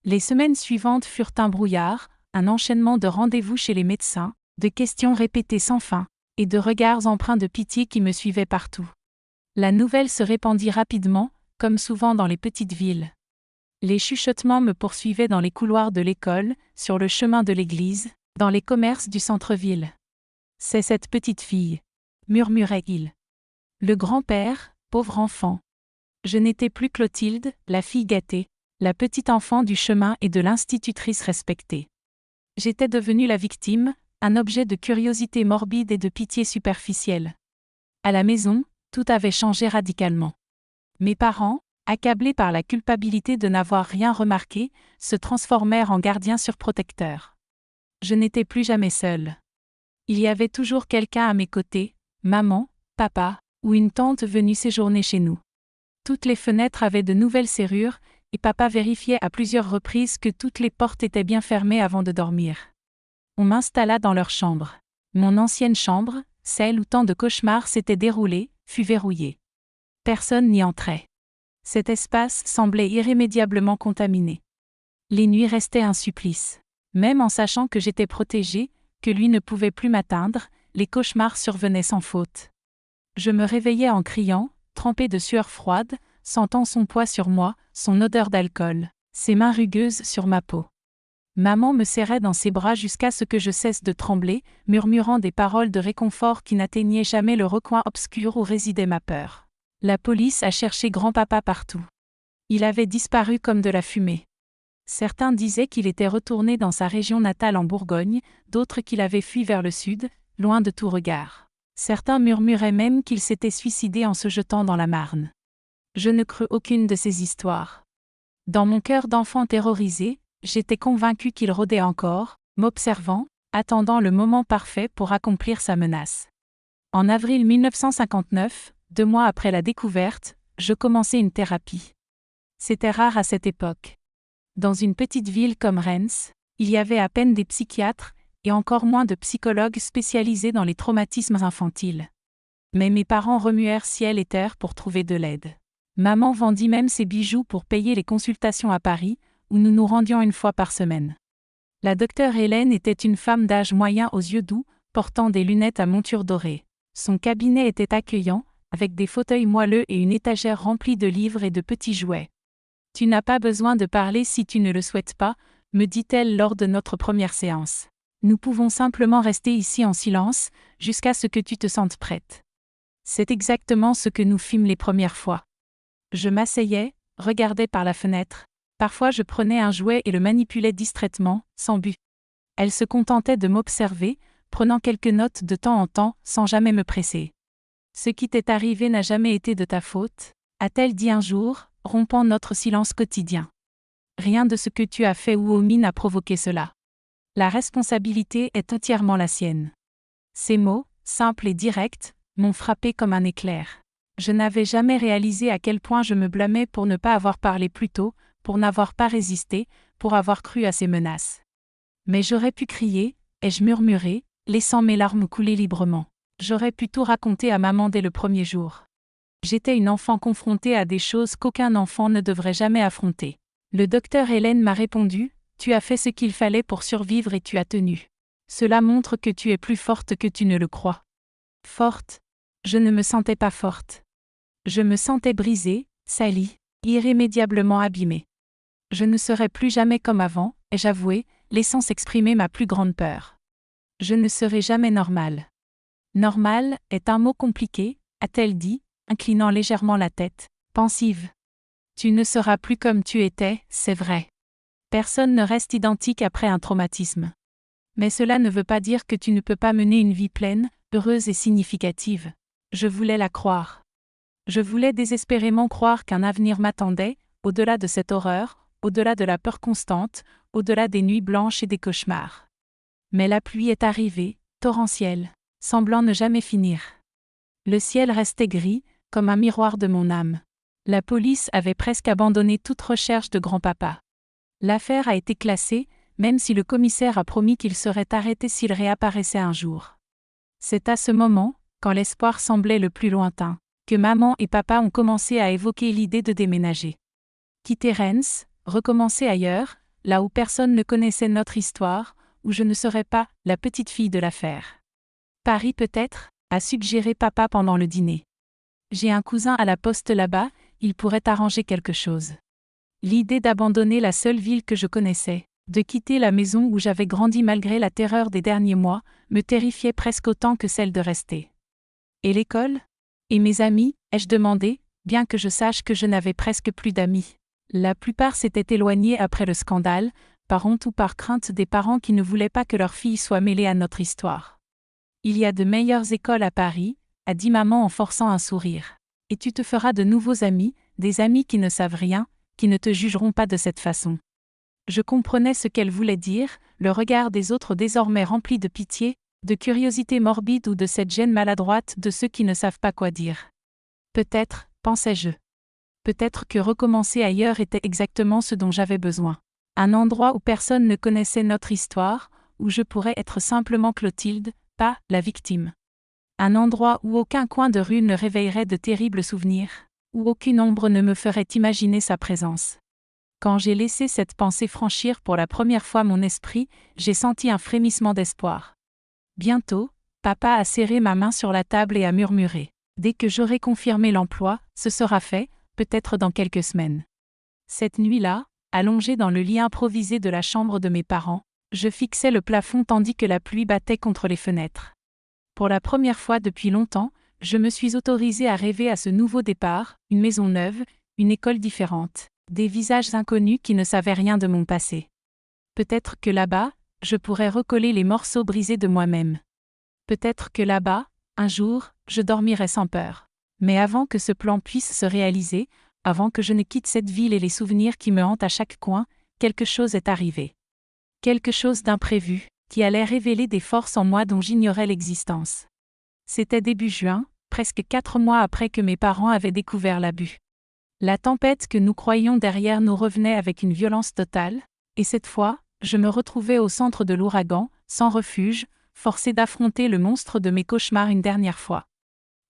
Les semaines suivantes furent un brouillard, un enchaînement de rendez-vous chez les médecins, de questions répétées sans fin, et de regards empreints de pitié qui me suivaient partout. La nouvelle se répandit rapidement, comme souvent dans les petites villes. Les chuchotements me poursuivaient dans les couloirs de l'école, sur le chemin de l'église, dans les commerces du centre-ville. « C'est cette petite fille », murmurait-il. Le grand-père, pauvre enfant. Je n'étais plus Clotilde, la fille gâtée, la petite enfant du chemin et de l'institutrice respectée. J'étais devenue la victime, un objet de curiosité morbide et de pitié superficielle. À la maison, tout avait changé radicalement. Mes parents, accablés par la culpabilité de n'avoir rien remarqué, se transformèrent en gardiens surprotecteurs. Je n'étais plus jamais seule. Il y avait toujours quelqu'un à mes côtés, maman, papa, ou une tante venue séjourner chez nous. Toutes les fenêtres avaient de nouvelles serrures, et papa vérifiait à plusieurs reprises que toutes les portes étaient bien fermées avant de dormir. On m'installa dans leur chambre. Mon ancienne chambre, celle où tant de cauchemars s'étaient déroulés, fut verrouillée. Personne n'y entrait. Cet espace semblait irrémédiablement contaminé. Les nuits restaient un supplice. Même en sachant que j'étais protégée, que lui ne pouvait plus m'atteindre, les cauchemars survenaient sans faute. Je me réveillais en criant, trempée de sueur froide, sentant son poids sur moi, son odeur d'alcool, ses mains rugueuses sur ma peau. Maman me serrait dans ses bras jusqu'à ce que je cesse de trembler, murmurant des paroles de réconfort qui n'atteignaient jamais le recoin obscur où résidait ma peur. La police a cherché grand-papa partout. Il avait disparu comme de la fumée. Certains disaient qu'il était retourné dans sa région natale en Bourgogne, d'autres qu'il avait fui vers le sud, loin de tout regard. Certains murmuraient même qu'il s'était suicidé en se jetant dans la Marne. Je ne crus aucune de ces histoires. Dans mon cœur d'enfant terrorisé, j'étais convaincue qu'il rôdait encore, m'observant, attendant le moment parfait pour accomplir sa menace. En avril 1959, 2 mois après la découverte, je commençais une thérapie. C'était rare à cette époque. Dans une petite ville comme Reims, il y avait à peine des psychiatres, et encore moins de psychologues spécialisés dans les traumatismes infantiles. Mais mes parents remuèrent ciel et terre pour trouver de l'aide. Maman vendit même ses bijoux pour payer les consultations à Paris, où nous nous rendions une fois par semaine. La docteure Hélène était une femme d'âge moyen aux yeux doux, portant des lunettes à monture dorée. Son cabinet était accueillant, avec des fauteuils moelleux et une étagère remplie de livres et de petits jouets. « Tu n'as pas besoin de parler si tu ne le souhaites pas », me dit-elle lors de notre première séance. « Nous pouvons simplement rester ici en silence, jusqu'à ce que tu te sentes prête. » C'est exactement ce que nous fîmes les premières fois. Je m'asseyais, regardais par la fenêtre. Parfois je prenais un jouet et le manipulais distraitement, sans but. Elle se contentait de m'observer, prenant quelques notes de temps en temps, sans jamais me presser. « Ce qui t'est arrivé n'a jamais été de ta faute », a-t-elle dit un jour, rompant notre silence quotidien. Rien de ce que tu as fait ou omis n'a provoqué cela. La responsabilité est entièrement la sienne. Ces mots, simples et directs, m'ont frappé comme un éclair. Je n'avais jamais réalisé à quel point je me blâmais pour ne pas avoir parlé plus tôt, pour n'avoir pas résisté, pour avoir cru à ces menaces. Mais j'aurais pu crier, ai-je murmuré, laissant mes larmes couler librement. J'aurais pu tout raconter à maman dès le premier jour. J'étais une enfant confrontée à des choses qu'aucun enfant ne devrait jamais affronter. Le docteur Hélène m'a répondu, « Tu as fait ce qu'il fallait pour survivre et tu as tenu. Cela montre que tu es plus forte que tu ne le crois. » Forte? Je ne me sentais pas forte. Je me sentais brisée, salie, irrémédiablement abîmée. Je ne serai plus jamais comme avant, ai-je avoué, laissant s'exprimer ma plus grande peur. Je ne serai jamais normale. Normal est un mot compliqué, a-t-elle dit, inclinant légèrement la tête, pensive. Tu ne seras plus comme tu étais, c'est vrai. Personne ne reste identique après un traumatisme. Mais cela ne veut pas dire que tu ne peux pas mener une vie pleine, heureuse et significative. Je voulais la croire. Je voulais désespérément croire qu'un avenir m'attendait, au-delà de cette horreur, au-delà de la peur constante, au-delà des nuits blanches et des cauchemars. Mais la pluie est arrivée, torrentielle, semblant ne jamais finir. Le ciel restait gris, comme un miroir de mon âme. La police avait presque abandonné toute recherche de grand-papa. L'affaire a été classée, même si le commissaire a promis qu'il serait arrêté s'il réapparaissait un jour. C'est à ce moment, quand l'espoir semblait le plus lointain, que maman et papa ont commencé à évoquer l'idée de déménager. Quitter Reims, recommencer ailleurs, là où personne ne connaissait notre histoire, où je ne serais pas la petite fille de l'affaire. Paris peut-être, a suggéré papa pendant le dîner. J'ai un cousin à la poste là-bas, il pourrait arranger quelque chose. L'idée d'abandonner la seule ville que je connaissais, de quitter la maison où j'avais grandi malgré la terreur des derniers mois, me terrifiait presque autant que celle de rester. Et l'école? Et mes amis, ai-je demandé, bien que je sache que je n'avais presque plus d'amis. La plupart s'étaient éloignés après le scandale, par honte ou par crainte des parents qui ne voulaient pas que leur fille soit mêlée à notre histoire. Il y a de meilleures écoles à Paris, a dit maman en forçant un sourire. Et tu te feras de nouveaux amis, des amis qui ne savent rien, qui ne te jugeront pas de cette façon. Je comprenais ce qu'elle voulait dire, le regard des autres désormais rempli de pitié, de curiosité morbide ou de cette gêne maladroite de ceux qui ne savent pas quoi dire. Peut-être, pensais-je. Peut-être que recommencer ailleurs était exactement ce dont j'avais besoin. Un endroit où personne ne connaissait notre histoire, où je pourrais être simplement Clotilde, pas la victime. Un endroit où aucun coin de rue ne réveillerait de terribles souvenirs, où aucune ombre ne me ferait imaginer sa présence. Quand j'ai laissé cette pensée franchir pour la première fois mon esprit, j'ai senti un frémissement d'espoir. Bientôt, papa a serré ma main sur la table et a murmuré. Dès que j'aurai confirmé l'emploi, ce sera fait, peut-être dans quelques semaines. Cette nuit-là, allongé dans le lit improvisé de la chambre de mes parents, je fixais le plafond tandis que la pluie battait contre les fenêtres. Pour la première fois depuis longtemps, je me suis autorisée à rêver à ce nouveau départ, une maison neuve, une école différente, des visages inconnus qui ne savaient rien de mon passé. Peut-être que là-bas, je pourrais recoller les morceaux brisés de moi-même. Peut-être que là-bas, un jour, je dormirai sans peur. Mais avant que ce plan puisse se réaliser, avant que je ne quitte cette ville et les souvenirs qui me hantent à chaque coin, quelque chose est arrivé. Quelque chose d'imprévu, qui allait révéler des forces en moi dont j'ignorais l'existence. C'était début juin, presque 4 mois après que mes parents avaient découvert l'abus. La tempête que nous croyions derrière nous revenait avec une violence totale, et cette fois, je me retrouvais au centre de l'ouragan, sans refuge, forcé d'affronter le monstre de mes cauchemars une dernière fois.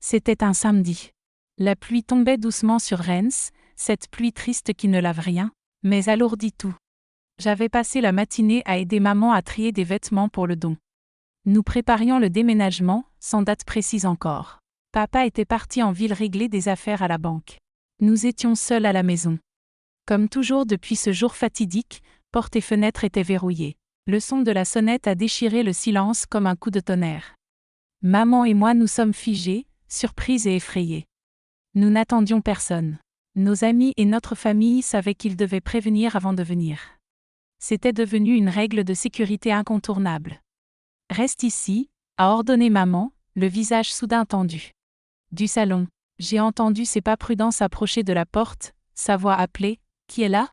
C'était un samedi. La pluie tombait doucement sur Reims, cette pluie triste qui ne lave rien, mais alourdit tout. J'avais passé la matinée à aider maman à trier des vêtements pour le don. Nous préparions le déménagement, sans date précise encore. Papa était parti en ville régler des affaires à la banque. Nous étions seuls à la maison. Comme toujours depuis ce jour fatidique, portes et fenêtres étaient verrouillées. Le son de la sonnette a déchiré le silence comme un coup de tonnerre. Maman et moi nous sommes figés, surpris et effrayés. Nous n'attendions personne. Nos amis et notre famille savaient qu'ils devaient prévenir avant de venir. C'était devenu une règle de sécurité incontournable. « Reste ici », a ordonné maman, le visage soudain tendu. Du salon, j'ai entendu ses pas prudents s'approcher de la porte, sa voix appeler « Qui est là ?»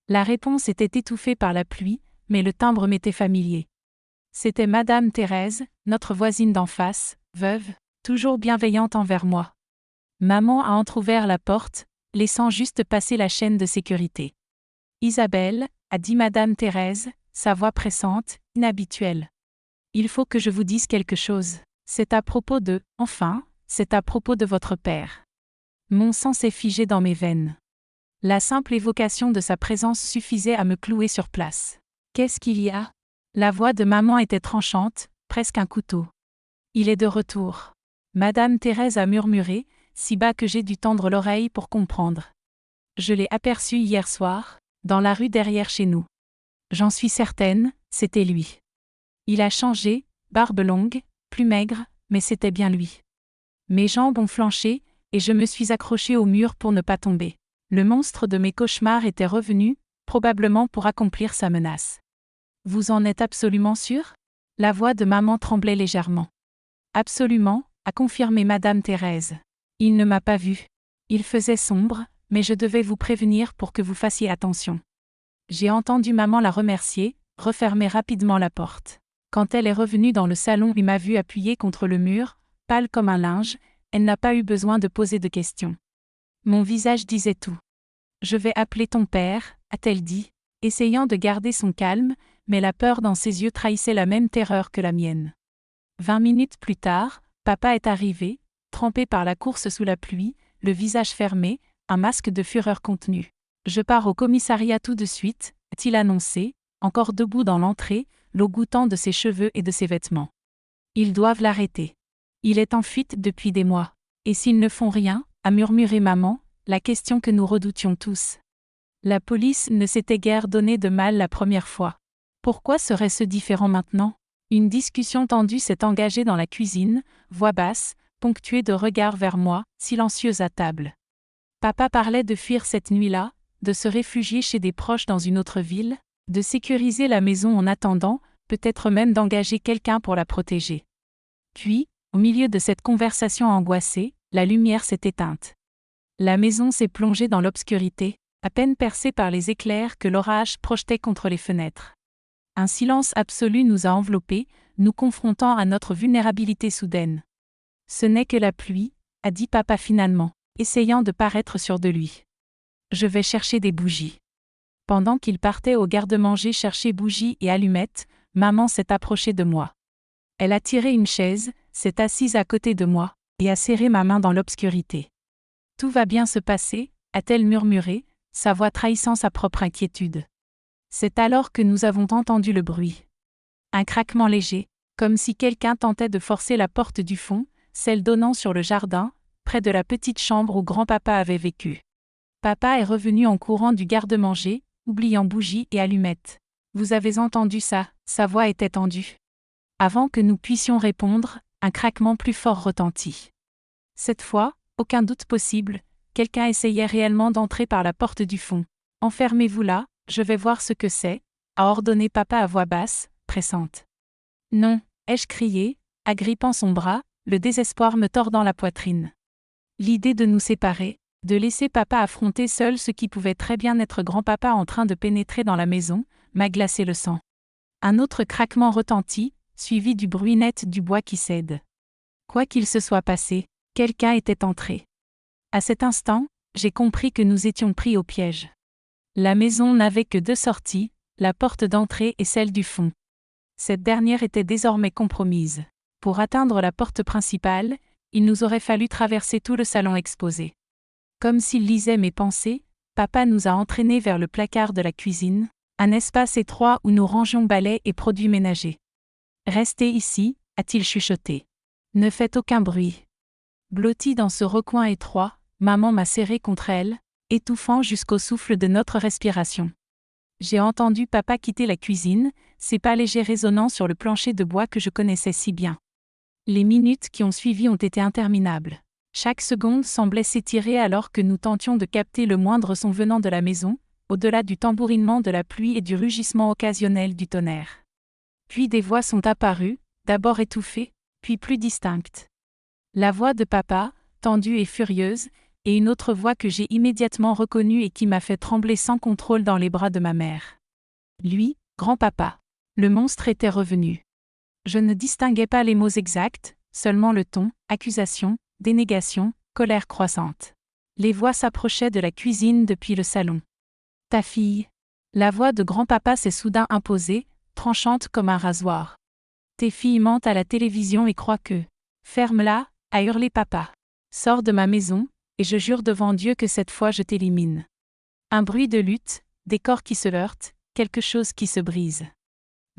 La réponse était étouffée par la pluie, mais le timbre m'était familier. C'était Madame Thérèse, notre voisine d'en face, veuve, toujours bienveillante envers moi. Maman a entrouvert la porte, laissant juste passer la chaîne de sécurité. « Isabelle », a dit Madame Thérèse, sa voix pressante, inhabituelle. « Il faut que je vous dise quelque chose. C'est à propos de, enfin, c'est à propos de votre père. » Mon sang s'est figé dans mes veines. La simple évocation de sa présence suffisait à me clouer sur place. « Qu'est-ce qu'il y a ?» La voix de maman était tranchante, presque un couteau. « Il est de retour. » Madame Thérèse a murmuré, si bas que j'ai dû tendre l'oreille pour comprendre. « Je l'ai aperçu hier soir, dans la rue derrière chez nous. J'en suis certaine, c'était lui. Il a changé, barbe longue, plus maigre, mais c'était bien lui. » Mes jambes ont flanché, et je me suis accrochée au mur pour ne pas tomber. Le monstre de mes cauchemars était revenu, probablement pour accomplir sa menace. « Vous en êtes absolument sûr ?» La voix de maman tremblait légèrement. « Absolument », a confirmé Madame Thérèse. « Il ne m'a pas vue. Il faisait sombre, mais je devais vous prévenir pour que vous fassiez attention. » J'ai entendu maman la remercier, refermer rapidement la porte. Quand elle est revenue dans le salon et m'a vue appuyée contre le mur, pâle comme un linge, elle n'a pas eu besoin de poser de questions. Mon visage disait tout. « Je vais appeler ton père », a-t-elle dit, essayant de garder son calme, mais la peur dans ses yeux trahissait la même terreur que la mienne. 20 minutes plus tard, papa est arrivé, trempé par la course sous la pluie, le visage fermé, un masque de fureur contenu. « Je pars au commissariat tout de suite », a-t-il annoncé, encore debout dans l'entrée, l'eau goûtant de ses cheveux et de ses vêtements. « Ils doivent l'arrêter. Il est en fuite depuis des mois. Et s'ils ne font rien, » a murmuré maman, la question que nous redoutions tous. La police ne s'était guère donné de mal la première fois. Pourquoi serait-ce différent maintenant ? Une discussion tendue s'est engagée dans la cuisine, voix basse, ponctuée de regards vers moi, silencieuse à table. Papa parlait de fuir cette nuit-là, de se réfugier chez des proches dans une autre ville, de sécuriser la maison en attendant, peut-être même d'engager quelqu'un pour la protéger. Puis, au milieu de cette conversation angoissée, la lumière s'est éteinte. La maison s'est plongée dans l'obscurité, à peine percée par les éclairs que l'orage projetait contre les fenêtres. Un silence absolu nous a enveloppés, nous confrontant à notre vulnérabilité soudaine. « Ce n'est que la pluie », a dit papa finalement, essayant de paraître sûr de lui. « Je vais chercher des bougies. » Pendant qu'il partait au garde-manger chercher bougies et allumettes, maman s'est approchée de moi. Elle a tiré une chaise, s'est assise à côté de moi, et a serré ma main dans l'obscurité. « Tout va bien se passer », a-t-elle murmuré, sa voix trahissant sa propre inquiétude. C'est alors que nous avons entendu le bruit. Un craquement léger, comme si quelqu'un tentait de forcer la porte du fond, celle donnant sur le jardin, près de la petite chambre où grand-papa avait vécu. Papa est revenu en courant du garde-manger, oubliant bougies et allumettes. « Vous avez entendu ça ?» Sa voix était tendue. Avant que nous puissions répondre, un craquement plus fort retentit. Cette fois, aucun doute possible, quelqu'un essayait réellement d'entrer par la porte du fond. « Enfermez-vous là, je vais voir ce que c'est », a ordonné papa à voix basse, pressante. « Non », ai-je crié, agrippant son bras, le désespoir me tordant la poitrine. L'idée de nous séparer, de laisser papa affronter seul ce qui pouvait très bien être grand-papa en train de pénétrer dans la maison, m'a glacé le sang. Un autre craquement retentit, suivi du bruit net du bois qui cède. Quoi qu'il se soit passé, quelqu'un était entré. À cet instant, j'ai compris que nous étions pris au piège. La maison n'avait que deux sorties, la porte d'entrée et celle du fond. Cette dernière était désormais compromise. Pour atteindre la porte principale, il nous aurait fallu traverser tout le salon exposé. Comme s'il lisait mes pensées, papa nous a entraînés vers le placard de la cuisine, un espace étroit où nous rangions balais et produits ménagers. « Restez ici », a-t-il chuchoté. « Ne faites aucun bruit. » Blottie dans ce recoin étroit, maman m'a serré contre elle, étouffant jusqu'au souffle de notre respiration. J'ai entendu papa quitter la cuisine, ses pas légers résonnant sur le plancher de bois que je connaissais si bien. Les minutes qui ont suivi ont été interminables. Chaque seconde semblait s'étirer alors que nous tentions de capter le moindre son venant de la maison, au-delà du tambourinement de la pluie et du rugissement occasionnel du tonnerre. Puis des voix sont apparues, d'abord étouffées, puis plus distinctes. La voix de papa, tendue et furieuse, et une autre voix que j'ai immédiatement reconnue et qui m'a fait trembler sans contrôle dans les bras de ma mère. Lui, grand-papa. Le monstre était revenu. Je ne distinguais pas les mots exacts, seulement le ton, accusation, dénégation, colère croissante. Les voix s'approchaient de la cuisine depuis le salon. « Ta fille !» La voix de grand-papa s'est soudain imposée, tranchante comme un rasoir. « Tes filles mentent à la télévision et croient que... » « Ferme-la !» a hurlé papa. « Sors de ma maison, et je jure devant Dieu que cette fois je t'élimine. » Un bruit de lutte, des corps qui se heurtent, quelque chose qui se brise.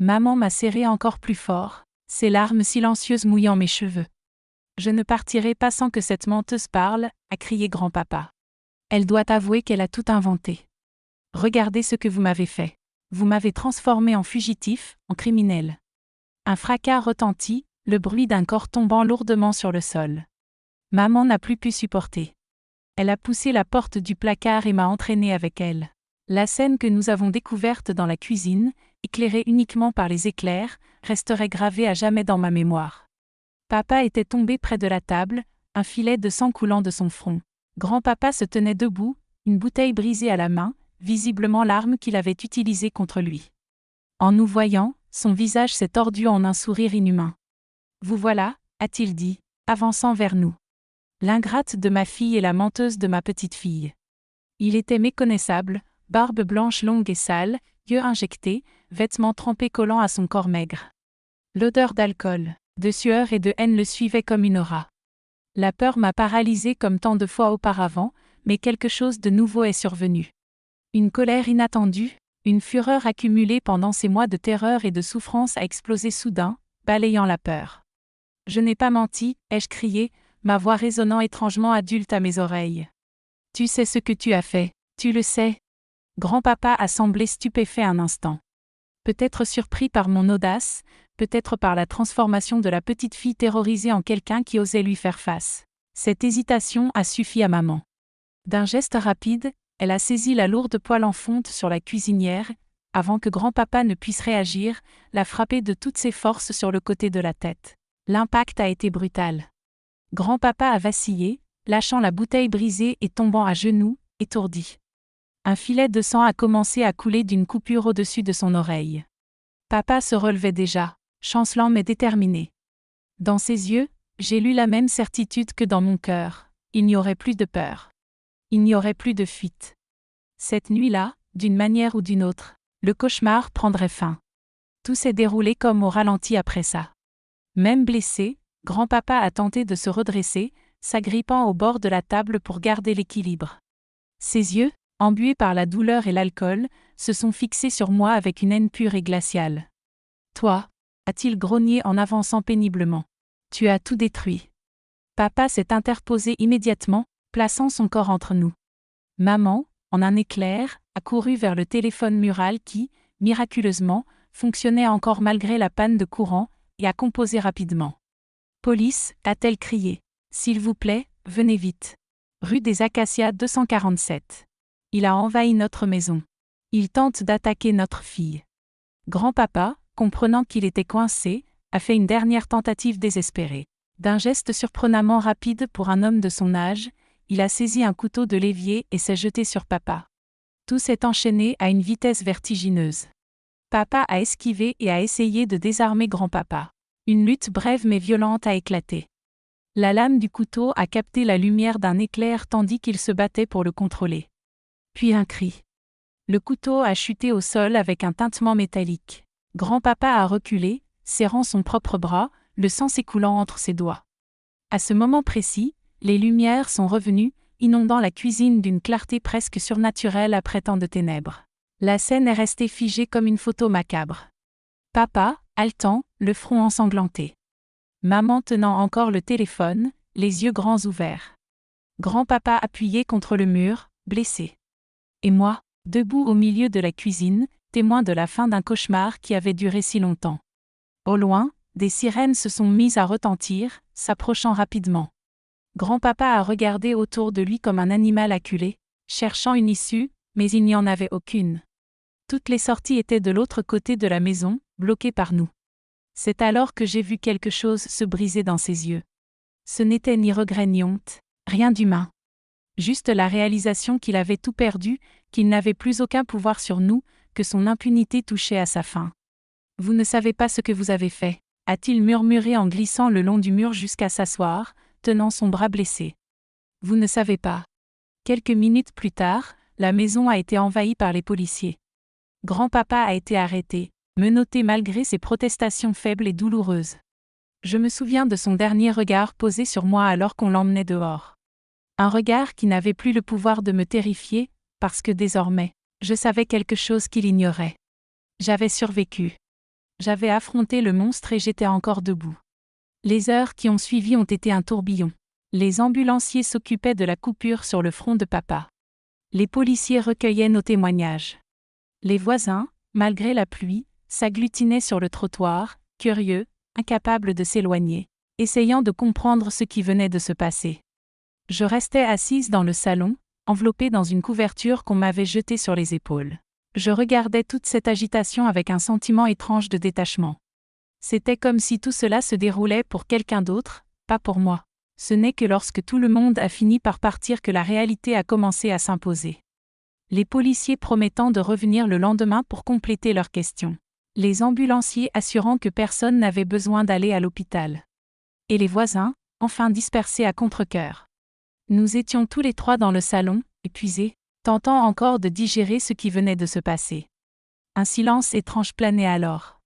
Maman m'a serré encore plus fort, ses larmes silencieuses mouillant mes cheveux. « Je ne partirai pas sans que cette menteuse parle », a crié grand-papa. « Elle doit avouer qu'elle a tout inventé. Regardez ce que vous m'avez fait. Vous m'avez transformé en fugitif, en criminel. » Un fracas retentit, le bruit d'un corps tombant lourdement sur le sol. Maman n'a plus pu supporter. Elle a poussé la porte du placard et m'a entraînée avec elle. La scène que nous avons découverte dans la cuisine, éclairée uniquement par les éclairs, resterait gravée à jamais dans ma mémoire. Papa était tombé près de la table, un filet de sang coulant de son front. Grand-papa se tenait debout, une bouteille brisée à la main, visiblement l'arme qu'il avait utilisée contre lui. En nous voyant, son visage s'est tordu en un sourire inhumain. « Vous voilà », a-t-il dit, avançant vers nous. L'ingrate de ma fille et la menteuse de ma petite fille. Il était méconnaissable, barbe blanche longue et sale, yeux injectés, vêtements trempés collant à son corps maigre. L'odeur d'alcool, de sueur et de haine le suivait comme une aura. La peur m'a paralysée comme tant de fois auparavant, mais quelque chose de nouveau est survenu. Une colère inattendue, une fureur accumulée pendant ces mois de terreur et de souffrance a explosé soudain, balayant la peur. « Je n'ai pas menti », ai-je crié, ma voix résonnant étrangement adulte à mes oreilles. « Tu sais ce que tu as fait, tu le sais. » Grand-papa a semblé stupéfait un instant. Peut-être surpris par mon audace, peut-être par la transformation de la petite fille terrorisée en quelqu'un qui osait lui faire face. Cette hésitation a suffi à maman. D'un geste rapide, elle a saisi la lourde poêle en fonte sur la cuisinière, avant que grand-papa ne puisse réagir, l'a frappé de toutes ses forces sur le côté de la tête. L'impact a été brutal. Grand-papa a vacillé, lâchant la bouteille brisée et tombant à genoux, étourdi. Un filet de sang a commencé à couler d'une coupure au-dessus de son oreille. Papa se relevait déjà, chancelant mais déterminé. Dans ses yeux, j'ai lu la même certitude que dans mon cœur. Il n'y aurait plus de peur. Il n'y aurait plus de fuite. Cette nuit-là, d'une manière ou d'une autre, le cauchemar prendrait fin. Tout s'est déroulé comme au ralenti après ça. Même blessé, grand-papa a tenté de se redresser, s'agrippant au bord de la table pour garder l'équilibre. Ses yeux, embués par la douleur et l'alcool, se sont fixés sur moi avec une haine pure et glaciale. « Toi » a-t-il grogné en avançant péniblement. « Tu as tout détruit. » Papa s'est interposé immédiatement, plaçant son corps entre nous. Maman, en un éclair, a couru vers le téléphone mural qui, miraculeusement, fonctionnait encore malgré la panne de courant, et a composé rapidement. « Police » a-t-elle crié. « S'il vous plaît, venez vite. » Rue des Acacias 247. Il a envahi notre maison. Il tente d'attaquer notre fille. Grand-papa, comprenant qu'il était coincé, a fait une dernière tentative désespérée. D'un geste surprenamment rapide pour un homme de son âge, il a saisi un couteau de l'évier et s'est jeté sur papa. Tout s'est enchaîné à une vitesse vertigineuse. Papa a esquivé et a essayé de désarmer grand-papa. Une lutte brève mais violente a éclaté. La lame du couteau a capté la lumière d'un éclair tandis qu'il se battait pour le contrôler. Puis un cri. Le couteau a chuté au sol avec un tintement métallique. Grand-papa a reculé, serrant son propre bras, le sang s'écoulant entre ses doigts. À ce moment précis, les lumières sont revenues, inondant la cuisine d'une clarté presque surnaturelle après tant de ténèbres. La scène est restée figée comme une photo macabre. Papa, haletant, le front ensanglanté. Maman tenant encore le téléphone, les yeux grands ouverts. Grand-papa appuyé contre le mur, blessé. Et moi, debout au milieu de la cuisine, témoin de la fin d'un cauchemar qui avait duré si longtemps. Au loin, des sirènes se sont mises à retentir, s'approchant rapidement. Grand-papa a regardé autour de lui comme un animal acculé, cherchant une issue, mais il n'y en avait aucune. Toutes les sorties étaient de l'autre côté de la maison, bloquées par nous. C'est alors que j'ai vu quelque chose se briser dans ses yeux. Ce n'était ni regret ni honte, rien d'humain. Juste la réalisation qu'il avait tout perdu, qu'il n'avait plus aucun pouvoir sur nous, que son impunité touchait à sa fin. « Vous ne savez pas ce que vous avez fait » a-t-il murmuré en glissant le long du mur jusqu'à s'asseoir, tenant son bras blessé. « Vous ne savez pas. » Quelques minutes plus tard, la maison a été envahie par les policiers. Grand-papa a été arrêté, menotté malgré ses protestations faibles et douloureuses. Je me souviens de son dernier regard posé sur moi alors qu'on l'emmenait dehors. Un regard qui n'avait plus le pouvoir de me terrifier, parce que désormais, je savais quelque chose qu'il ignorait. J'avais survécu. J'avais affronté le monstre et j'étais encore debout. Les heures qui ont suivi ont été un tourbillon. Les ambulanciers s'occupaient de la coupure sur le front de papa. Les policiers recueillaient nos témoignages. Les voisins, malgré la pluie, s'agglutinaient sur le trottoir, curieux, incapables de s'éloigner, essayant de comprendre ce qui venait de se passer. Je restais assise dans le salon, enveloppée dans une couverture qu'on m'avait jetée sur les épaules. Je regardais toute cette agitation avec un sentiment étrange de détachement. C'était comme si tout cela se déroulait pour quelqu'un d'autre, pas pour moi. Ce n'est que lorsque tout le monde a fini par partir que la réalité a commencé à s'imposer. Les policiers promettant de revenir le lendemain pour compléter leurs questions. Les ambulanciers assurant que personne n'avait besoin d'aller à l'hôpital. Et les voisins, enfin dispersés à contre-cœur. Nous étions tous les trois dans le salon, épuisés, tentant encore de digérer ce qui venait de se passer. Un silence étrange planait alors.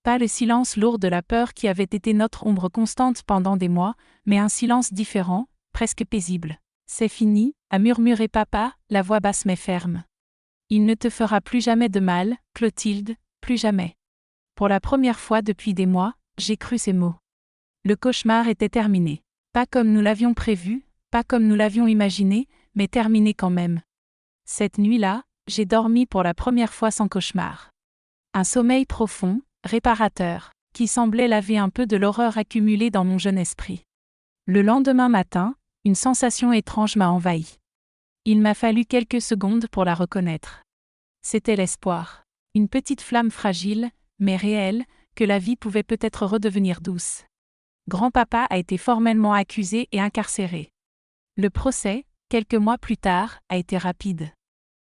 Pas le silence lourd de la peur qui avait été notre ombre constante pendant des mois, mais un silence différent, presque paisible. « C'est fini » a murmuré papa, la voix basse mais ferme. « Il ne te fera plus jamais de mal, Clotilde, plus jamais. » Pour la première fois depuis des mois, j'ai cru ces mots. Le cauchemar était terminé. Pas comme nous l'avions prévu, pas comme nous l'avions imaginé, mais terminé quand même. Cette nuit-là, j'ai dormi pour la première fois sans cauchemar. Un sommeil profond, réparateur, qui semblait laver un peu de l'horreur accumulée dans mon jeune esprit. Le lendemain matin, une sensation étrange m'a envahi. Il m'a fallu quelques secondes pour la reconnaître. C'était l'espoir. Une petite flamme fragile, mais réelle, que la vie pouvait peut-être redevenir douce. Grand-papa a été formellement accusé et incarcéré. Le procès, quelques mois plus tard, a été rapide.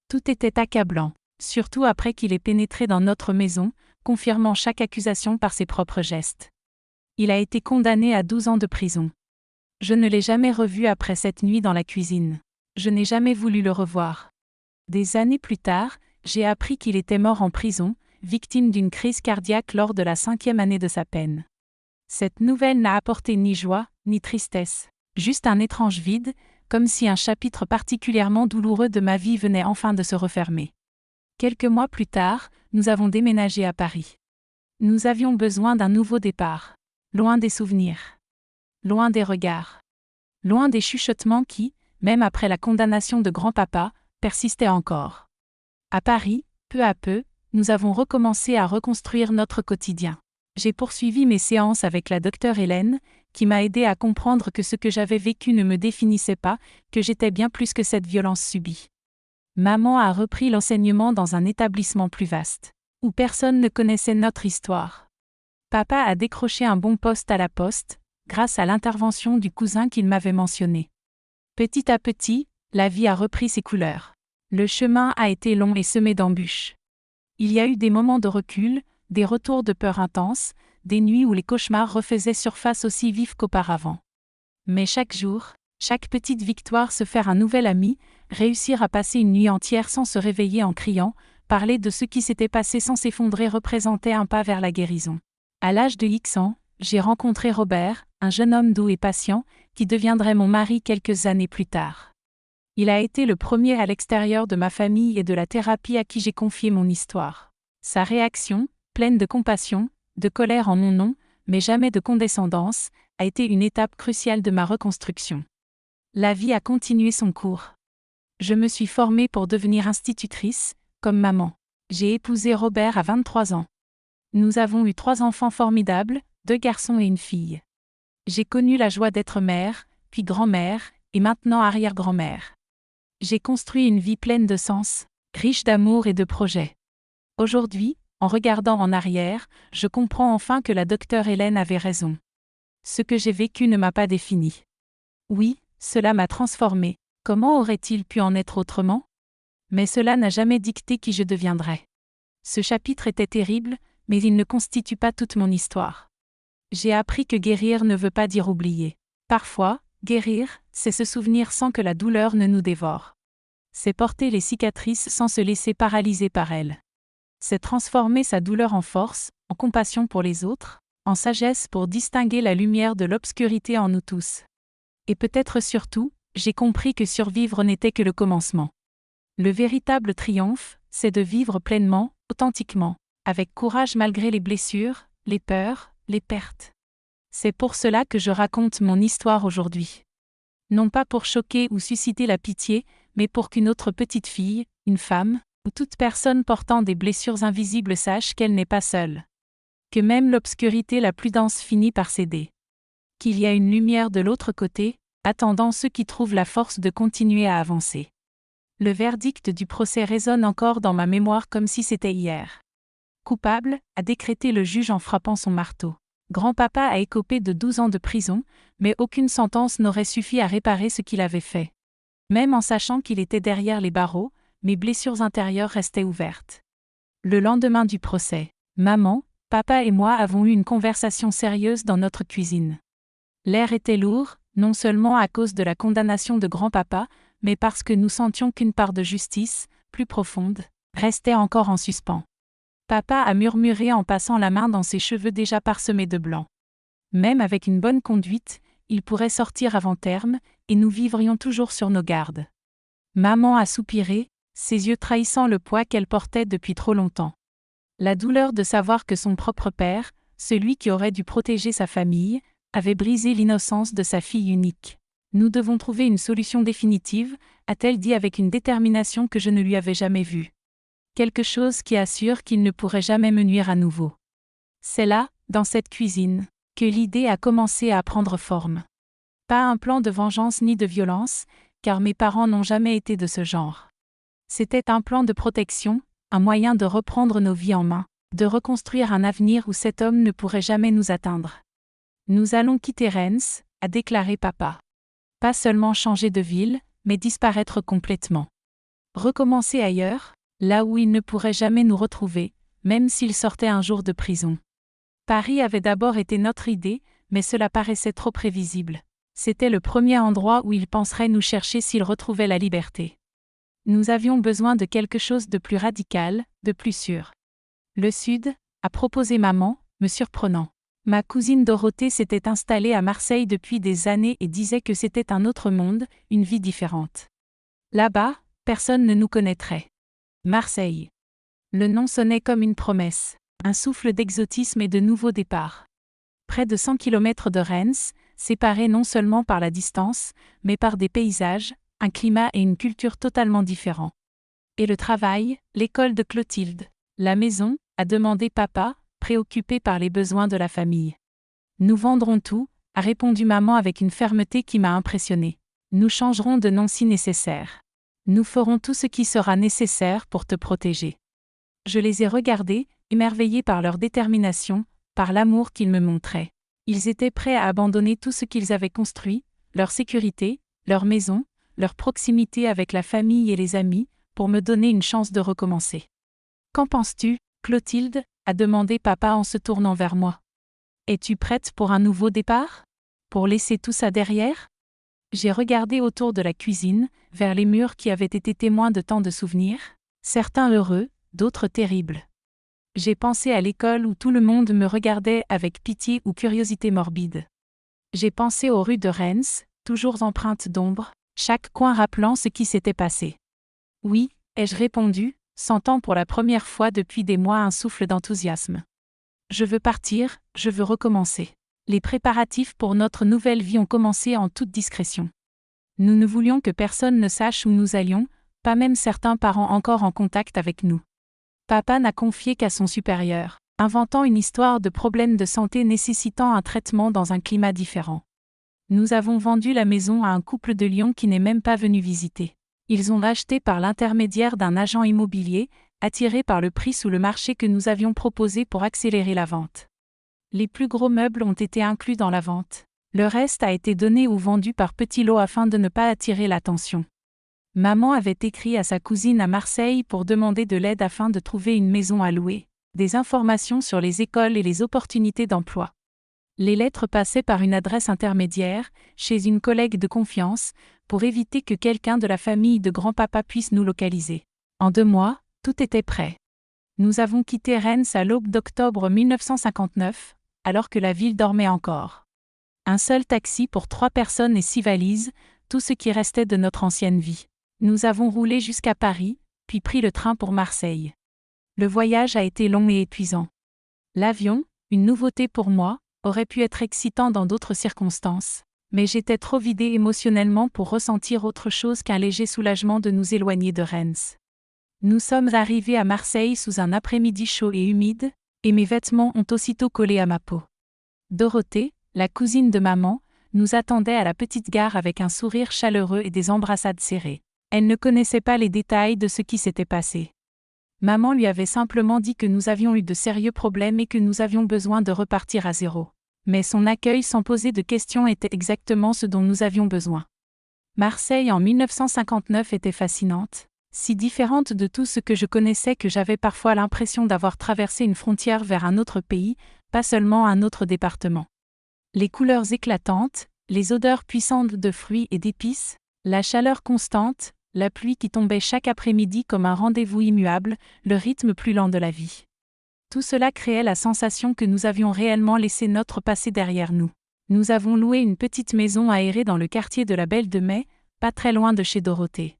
Tout était accablant, surtout après qu'il ait pénétré dans notre maison, confirmant chaque accusation par ses propres gestes. Il a été condamné à 12 ans de prison. Je ne l'ai jamais revu après cette nuit dans la cuisine. Je n'ai jamais voulu le revoir. Des années plus tard, j'ai appris qu'il était mort en prison, victime d'une crise cardiaque lors de la 5e année de sa peine. Cette nouvelle n'a apporté ni joie, ni tristesse, juste un étrange vide, comme si un chapitre particulièrement douloureux de ma vie venait enfin de se refermer. Quelques mois plus tard, nous avons déménagé à Paris. Nous avions besoin d'un nouveau départ. Loin des souvenirs. Loin des regards. Loin des chuchotements qui, même après la condamnation de grand-papa, persistaient encore. À Paris, peu à peu, nous avons recommencé à reconstruire notre quotidien. J'ai poursuivi mes séances avec la docteure Hélène, qui m'a aidé à comprendre que ce que j'avais vécu ne me définissait pas, que j'étais bien plus que cette violence subie. Maman a repris l'enseignement dans un établissement plus vaste, où personne ne connaissait notre histoire. Papa a décroché un bon poste à la poste, grâce à l'intervention du cousin qu'il m'avait mentionné. Petit à petit, la vie a repris ses couleurs. Le chemin a été long et semé d'embûches. Il y a eu des moments de recul, des retours de peur intenses, des nuits où les cauchemars refaisaient surface aussi vifs qu'auparavant. Mais chaque jour, chaque petite victoire, se faire un nouvel ami, réussir à passer une nuit entière sans se réveiller en criant, parler de ce qui s'était passé sans s'effondrer représentait un pas vers la guérison. À l'âge de X ans, j'ai rencontré Robert, un jeune homme doux et patient, qui deviendrait mon mari quelques années plus tard. Il a été le premier à l'extérieur de ma famille et de la thérapie à qui j'ai confié mon histoire. Sa réaction, pleine de compassion, de colère en mon nom, mais jamais de condescendance, a été une étape cruciale de ma reconstruction. La vie a continué son cours. Je me suis formée pour devenir institutrice, comme maman. J'ai épousé Robert à 23 ans. Nous avons eu 3 enfants formidables, 2 garçons et une fille. J'ai connu la joie d'être mère, puis grand-mère, et maintenant arrière-grand-mère. J'ai construit une vie pleine de sens, riche d'amour et de projets. Aujourd'hui, en regardant en arrière, je comprends enfin que la docteure Hélène avait raison. Ce que j'ai vécu ne m'a pas défini. Oui, cela m'a transformée. Comment aurait-il pu en être autrement? Mais cela n'a jamais dicté qui je deviendrais. Ce chapitre était terrible, mais il ne constitue pas toute mon histoire. J'ai appris que guérir ne veut pas dire oublier. Parfois, guérir, c'est se souvenir sans que la douleur ne nous dévore. C'est porter les cicatrices sans se laisser paralyser par elles. C'est transformer sa douleur en force, en compassion pour les autres, en sagesse pour distinguer la lumière de l'obscurité en nous tous. Et peut-être surtout, j'ai compris que survivre n'était que le commencement. Le véritable triomphe, c'est de vivre pleinement, authentiquement, avec courage malgré les blessures, les peurs, les pertes. C'est pour cela que je raconte mon histoire aujourd'hui. Non pas pour choquer ou susciter la pitié, mais pour qu'une autre petite fille, une femme, ou toute personne portant des blessures invisibles sache qu'elle n'est pas seule. Que même l'obscurité la plus dense finit par céder. Qu'il y a une lumière de l'autre côté, attendant ceux qui trouvent la force de continuer à avancer. Le verdict du procès résonne encore dans ma mémoire comme si c'était hier. Coupable, a décrété le juge en frappant son marteau. Grand-papa a écopé de 12 ans de prison, mais aucune sentence n'aurait suffi à réparer ce qu'il avait fait. Même en sachant qu'il était derrière les barreaux, mes blessures intérieures restaient ouvertes. Le lendemain du procès, maman, papa et moi avons eu une conversation sérieuse dans notre cuisine. L'air était lourd, non seulement à cause de la condamnation de grand-papa, mais parce que nous sentions qu'une part de justice, plus profonde, restait encore en suspens. Papa a murmuré en passant la main dans ses cheveux déjà parsemés de blanc. Même avec une bonne conduite, il pourrait sortir avant terme, et nous vivrions toujours sur nos gardes. Maman a soupiré, ses yeux trahissant le poids qu'elle portait depuis trop longtemps. La douleur de savoir que son propre père, celui qui aurait dû protéger sa famille, avait brisé l'innocence de sa fille unique. Nous devons trouver une solution définitive, a-t-elle dit avec une détermination que je ne lui avais jamais vue. Quelque chose qui assure qu'il ne pourrait jamais me nuire à nouveau. C'est là, dans cette cuisine, que l'idée a commencé à prendre forme. Pas un plan de vengeance ni de violence, car mes parents n'ont jamais été de ce genre. C'était un plan de protection, un moyen de reprendre nos vies en main, de reconstruire un avenir où cet homme ne pourrait jamais nous atteindre. Nous allons quitter Reims, a déclaré papa. Pas seulement changer de ville, mais disparaître complètement. Recommencer ailleurs, là où il ne pourrait jamais nous retrouver, même s'il sortait un jour de prison. Paris avait d'abord été notre idée, mais cela paraissait trop prévisible. C'était le premier endroit où il penserait nous chercher s'il retrouvait la liberté. Nous avions besoin de quelque chose de plus radical, de plus sûr. Le Sud, a proposé maman, me surprenant. Ma cousine Dorothée s'était installée à Marseille depuis des années et disait que c'était un autre monde, une vie différente. Là-bas, personne ne nous connaîtrait. Marseille. Le nom sonnait comme une promesse, un souffle d'exotisme et de nouveaux départs. Près de 100 km de Reims, séparés non seulement par la distance, mais par des paysages, un climat et une culture totalement différents. Et le travail, l'école de Clotilde, la maison, a demandé papa, préoccupé par les besoins de la famille. Nous vendrons tout, a répondu maman avec une fermeté qui m'a impressionnée. Nous changerons de nom si nécessaire. Nous ferons tout ce qui sera nécessaire pour te protéger. Je les ai regardés, émerveillés par leur détermination, par l'amour qu'ils me montraient. Ils étaient prêts à abandonner tout ce qu'ils avaient construit, leur sécurité, leur maison, leur proximité avec la famille et les amis, pour me donner une chance de recommencer. Qu'en penses-tu, Clotilde ? A demandé papa en se tournant vers moi. Es-tu prête pour un nouveau départ ? Pour laisser tout ça derrière ? J'ai regardé autour de la cuisine, vers les murs qui avaient été témoins de tant de souvenirs, certains heureux, d'autres terribles. J'ai pensé à l'école où tout le monde me regardait avec pitié ou curiosité morbide. J'ai pensé aux rues de Reims, toujours empreintes d'ombre, chaque coin rappelant ce qui s'était passé. Oui, ai-je répondu, sentant pour la première fois depuis des mois un souffle d'enthousiasme. Je veux partir, je veux recommencer. Les préparatifs pour notre nouvelle vie ont commencé en toute discrétion. Nous ne voulions que personne ne sache où nous allions, pas même certains parents encore en contact avec nous. Papa n'a confié qu'à son supérieur, inventant une histoire de problèmes de santé nécessitant un traitement dans un climat différent. Nous avons vendu la maison à un couple de Lyon qui n'est même pas venu visiter. Ils ont acheté par l'intermédiaire d'un agent immobilier, attirés par le prix sous le marché que nous avions proposé pour accélérer la vente. Les plus gros meubles ont été inclus dans la vente. Le reste a été donné ou vendu par petits lots afin de ne pas attirer l'attention. Maman avait écrit à sa cousine à Marseille pour demander de l'aide afin de trouver une maison à louer, des informations sur les écoles et les opportunités d'emploi. Les lettres passaient par une adresse intermédiaire, chez une collègue de confiance, pour éviter que quelqu'un de la famille de grand-papa puisse nous localiser. En 2 mois, tout était prêt. Nous avons quitté Reims à l'aube d'octobre 1959, alors que la ville dormait encore. Un seul taxi pour 3 personnes et 6 valises, tout ce qui restait de notre ancienne vie. Nous avons roulé jusqu'à Paris, puis pris le train pour Marseille. Le voyage a été long et épuisant. L'avion, une nouveauté pour moi, aurait pu être excitant dans d'autres circonstances, mais j'étais trop vidée émotionnellement pour ressentir autre chose qu'un léger soulagement de nous éloigner de Reims. Nous sommes arrivés à Marseille sous un après-midi chaud et humide, et mes vêtements ont aussitôt collé à ma peau. Dorothée, la cousine de maman, nous attendait à la petite gare avec un sourire chaleureux et des embrassades serrées. Elle ne connaissait pas les détails de ce qui s'était passé. Maman lui avait simplement dit que nous avions eu de sérieux problèmes et que nous avions besoin de repartir à zéro. Mais son accueil sans poser de questions était exactement ce dont nous avions besoin. Marseille en 1959 était fascinante, si différente de tout ce que je connaissais que j'avais parfois l'impression d'avoir traversé une frontière vers un autre pays, pas seulement un autre département. Les couleurs éclatantes, les odeurs puissantes de fruits et d'épices, la chaleur constante, la pluie qui tombait chaque après-midi comme un rendez-vous immuable, le rythme plus lent de la vie. Tout cela créait la sensation que nous avions réellement laissé notre passé derrière nous. Nous avons loué une petite maison aérée dans le quartier de la Belle de Mai, pas très loin de chez Dorothée.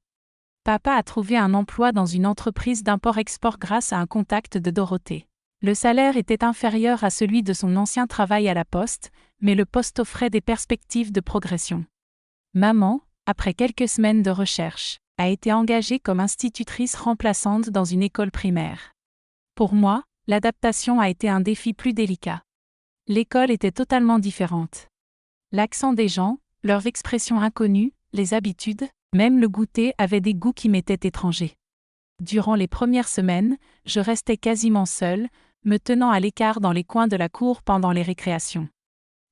Papa a trouvé un emploi dans une entreprise d'import-export grâce à un contact de Dorothée. Le salaire était inférieur à celui de son ancien travail à la poste, mais le poste offrait des perspectives de progression. Maman, après quelques semaines de recherche, a été engagée comme institutrice remplaçante dans une école primaire. Pour moi, l'adaptation a été un défi plus délicat. L'école était totalement différente. L'accent des gens, leurs expressions inconnues, les habitudes, Même le goûter avait des goûts qui m'étaient étrangers. Durant les premières semaines, je restais quasiment seule, me tenant à l'écart dans les coins de la cour pendant les récréations.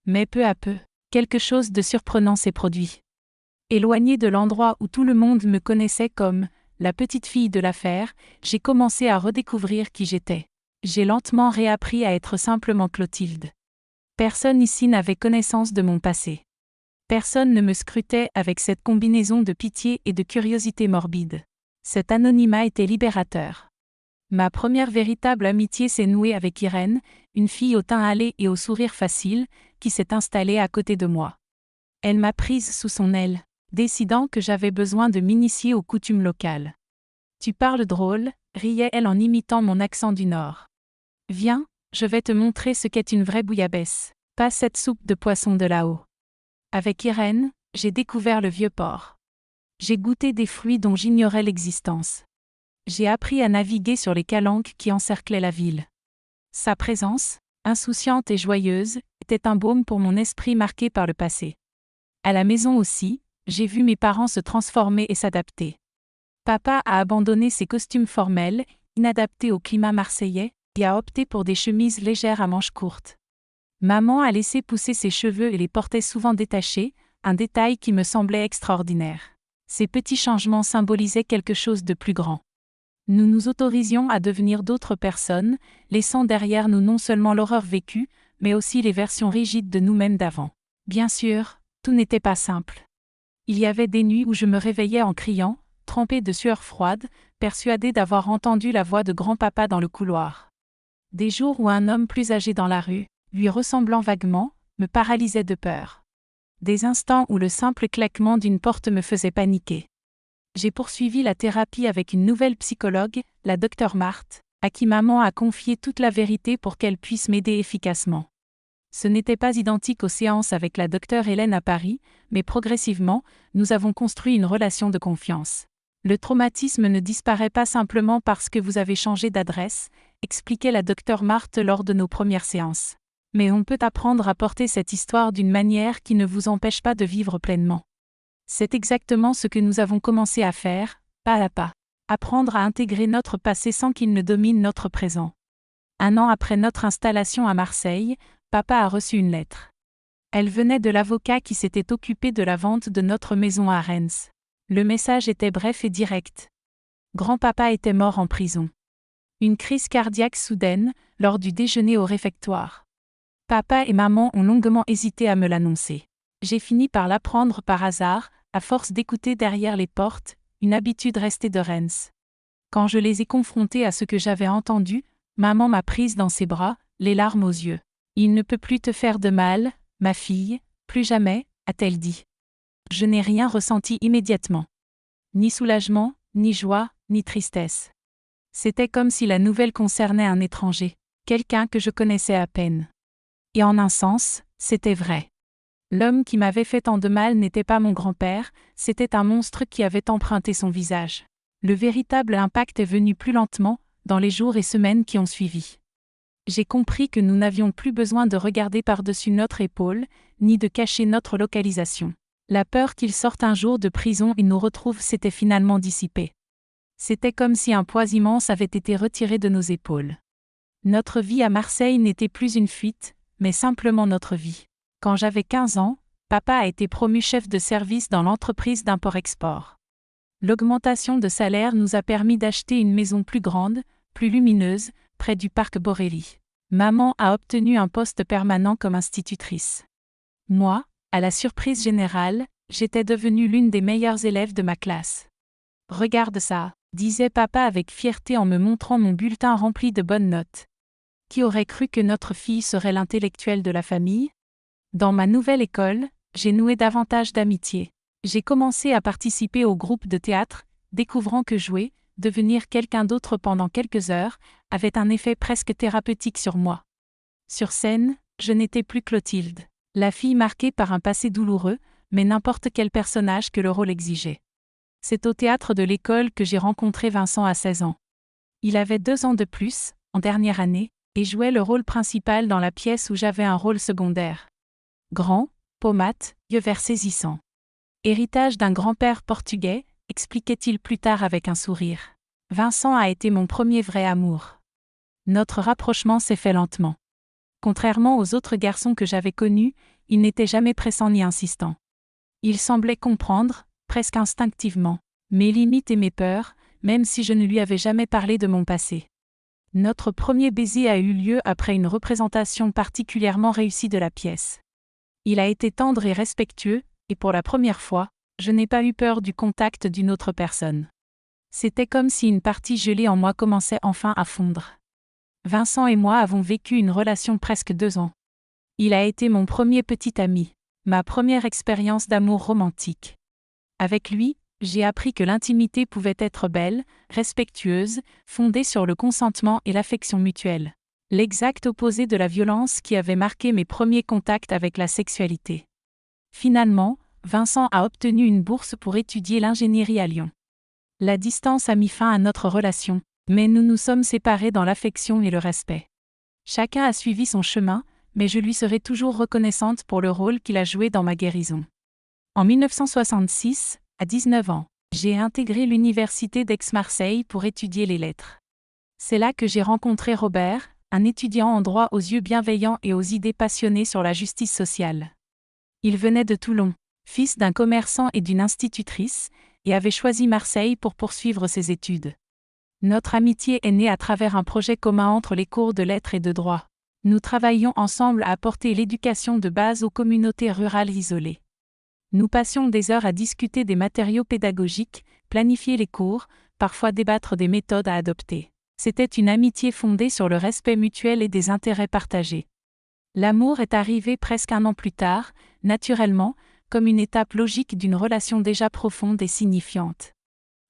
Mais peu à peu, quelque chose de surprenant s'est produit. Éloignée de l'endroit où tout le monde me connaissait comme la petite fille de l'affaire, j'ai commencé à redécouvrir qui j'étais. J'ai lentement réappris à être simplement Clotilde. Personne ici n'avait connaissance de mon passé. Personne ne me scrutait avec cette combinaison de pitié et de curiosité morbide. Cet anonymat était libérateur. Ma première véritable amitié s'est nouée avec Irène, une fille au teint hâlé et au sourire facile, qui s'est installée à côté de moi. Elle m'a prise sous son aile, décidant que j'avais besoin de m'initier aux coutumes locales. « Tu parles drôle », riait-elle en imitant mon accent du Nord. « Viens, je vais te montrer ce qu'est une vraie bouillabaisse, pas cette soupe de poisson de là-haut. » Avec Irène, j'ai découvert le vieux port. J'ai goûté des fruits dont j'ignorais l'existence. J'ai appris à naviguer sur les calanques qui encerclaient la ville. Sa présence, insouciante et joyeuse, était un baume pour mon esprit marqué par le passé. À la maison aussi, j'ai vu mes parents se transformer et s'adapter. Papa a abandonné ses costumes formels, inadaptés au climat marseillais, et a opté pour des chemises légères à manches courtes. Maman a laissé pousser ses cheveux et les portait souvent détachés, un détail qui me semblait extraordinaire. Ces petits changements symbolisaient quelque chose de plus grand. Nous nous autorisions à devenir d'autres personnes, laissant derrière nous non seulement l'horreur vécue, mais aussi les versions rigides de nous-mêmes d'avant. Bien sûr, tout n'était pas simple. Il y avait des nuits où je me réveillais en criant, trempée de sueur froide, persuadée d'avoir entendu la voix de grand-papa dans le couloir. Des jours où un homme plus âgé dans la rue, lui ressemblant vaguement, me paralysait de peur. Des instants où le simple claquement d'une porte me faisait paniquer. J'ai poursuivi la thérapie avec une nouvelle psychologue, la Dr Marthe, à qui maman a confié toute la vérité pour qu'elle puisse m'aider efficacement. Ce n'était pas identique aux séances avec la Dr Hélène à Paris, mais progressivement, nous avons construit une relation de confiance. Le traumatisme ne disparaît pas simplement parce que vous avez changé d'adresse, expliquait la Dr Marthe lors de nos premières séances. Mais on peut apprendre à porter cette histoire d'une manière qui ne vous empêche pas de vivre pleinement. C'est exactement ce que nous avons commencé à faire, pas à pas. Apprendre à intégrer notre passé sans qu'il ne domine notre présent. 1 an après notre installation à Marseille, papa a reçu une lettre. Elle venait de l'avocat qui s'était occupé de la vente de notre maison à Reims. Le message était bref et direct. Grand-papa était mort en prison. Une crise cardiaque soudaine, lors du déjeuner au réfectoire. Papa et maman ont longuement hésité à me l'annoncer. J'ai fini par l'apprendre par hasard, à force d'écouter derrière les portes, une habitude restée de Reims. Quand je les ai confrontés à ce que j'avais entendu, maman m'a prise dans ses bras, les larmes aux yeux. « Il ne peut plus te faire de mal, ma fille, plus jamais », a-t-elle dit. Je n'ai rien ressenti immédiatement. Ni soulagement, ni joie, ni tristesse. C'était comme si la nouvelle concernait un étranger, quelqu'un que je connaissais à peine. Et en un sens, c'était vrai. L'homme qui m'avait fait tant de mal n'était pas mon grand-père, c'était un monstre qui avait emprunté son visage. Le véritable impact est venu plus lentement, dans les jours et semaines qui ont suivi. J'ai compris que nous n'avions plus besoin de regarder par-dessus notre épaule, ni de cacher notre localisation. La peur qu'il sorte un jour de prison et nous retrouve s'était finalement dissipée. C'était comme si un poids immense avait été retiré de nos épaules. Notre vie à Marseille n'était plus une fuite, mais simplement notre vie. Quand j'avais 15 ans, papa a été promu chef de service dans l'entreprise d'import-export. L'augmentation de salaire nous a permis d'acheter une maison plus grande, plus lumineuse, près du parc Borély. Maman a obtenu un poste permanent comme institutrice. Moi, à la surprise générale, j'étais devenue l'une des meilleures élèves de ma classe. « Regarde ça », disait papa avec fierté en me montrant mon bulletin rempli de bonnes notes. Qui aurait cru que notre fille serait l'intellectuelle de la famille ? Dans ma nouvelle école, j'ai noué davantage d'amitié. J'ai commencé à participer au groupe de théâtre, découvrant que jouer, devenir quelqu'un d'autre pendant quelques heures, avait un effet presque thérapeutique sur moi. Sur scène, je n'étais plus Clotilde, la fille marquée par un passé douloureux, mais n'importe quel personnage que le rôle exigeait. C'est au théâtre de l'école que j'ai rencontré Vincent à 16 ans. Il avait 2 ans de plus, en dernière année, et jouait le rôle principal dans la pièce où j'avais un rôle secondaire. Grand, peau mate, yeux verts saisissants. Héritage d'un grand-père portugais, expliquait-il plus tard avec un sourire. Vincent a été mon premier vrai amour. Notre rapprochement s'est fait lentement. Contrairement aux autres garçons que j'avais connus, il n'était jamais pressant ni insistant. Il semblait comprendre, presque instinctivement, mes limites et mes peurs, même si je ne lui avais jamais parlé de mon passé. Notre premier baiser a eu lieu après une représentation particulièrement réussie de la pièce. Il a été tendre et respectueux, et pour la première fois, je n'ai pas eu peur du contact d'une autre personne. C'était comme si une partie gelée en moi commençait enfin à fondre. Vincent et moi avons vécu une relation presque 2 ans. Il a été mon premier petit ami, ma première expérience d'amour romantique. Avec lui, j'ai appris que l'intimité pouvait être belle, respectueuse, fondée sur le consentement et l'affection mutuelle. L'exact opposé de la violence qui avait marqué mes premiers contacts avec la sexualité. Finalement, Vincent a obtenu une bourse pour étudier l'ingénierie à Lyon. La distance a mis fin à notre relation, mais nous nous sommes séparés dans l'affection et le respect. Chacun a suivi son chemin, mais je lui serai toujours reconnaissante pour le rôle qu'il a joué dans ma guérison. En 1966, à 19 ans, j'ai intégré l'université d'Aix-Marseille pour étudier les lettres. C'est là que j'ai rencontré Robert, un étudiant en droit aux yeux bienveillants et aux idées passionnées sur la justice sociale. Il venait de Toulon, fils d'un commerçant et d'une institutrice, et avait choisi Marseille pour poursuivre ses études. Notre amitié est née à travers un projet commun entre les cours de lettres et de droit. Nous travaillions ensemble à apporter l'éducation de base aux communautés rurales isolées. Nous passions des heures à discuter des matériaux pédagogiques, planifier les cours, parfois débattre des méthodes à adopter. C'était une amitié fondée sur le respect mutuel et des intérêts partagés. L'amour est arrivé presque 1 an plus tard, naturellement, comme une étape logique d'une relation déjà profonde et signifiante.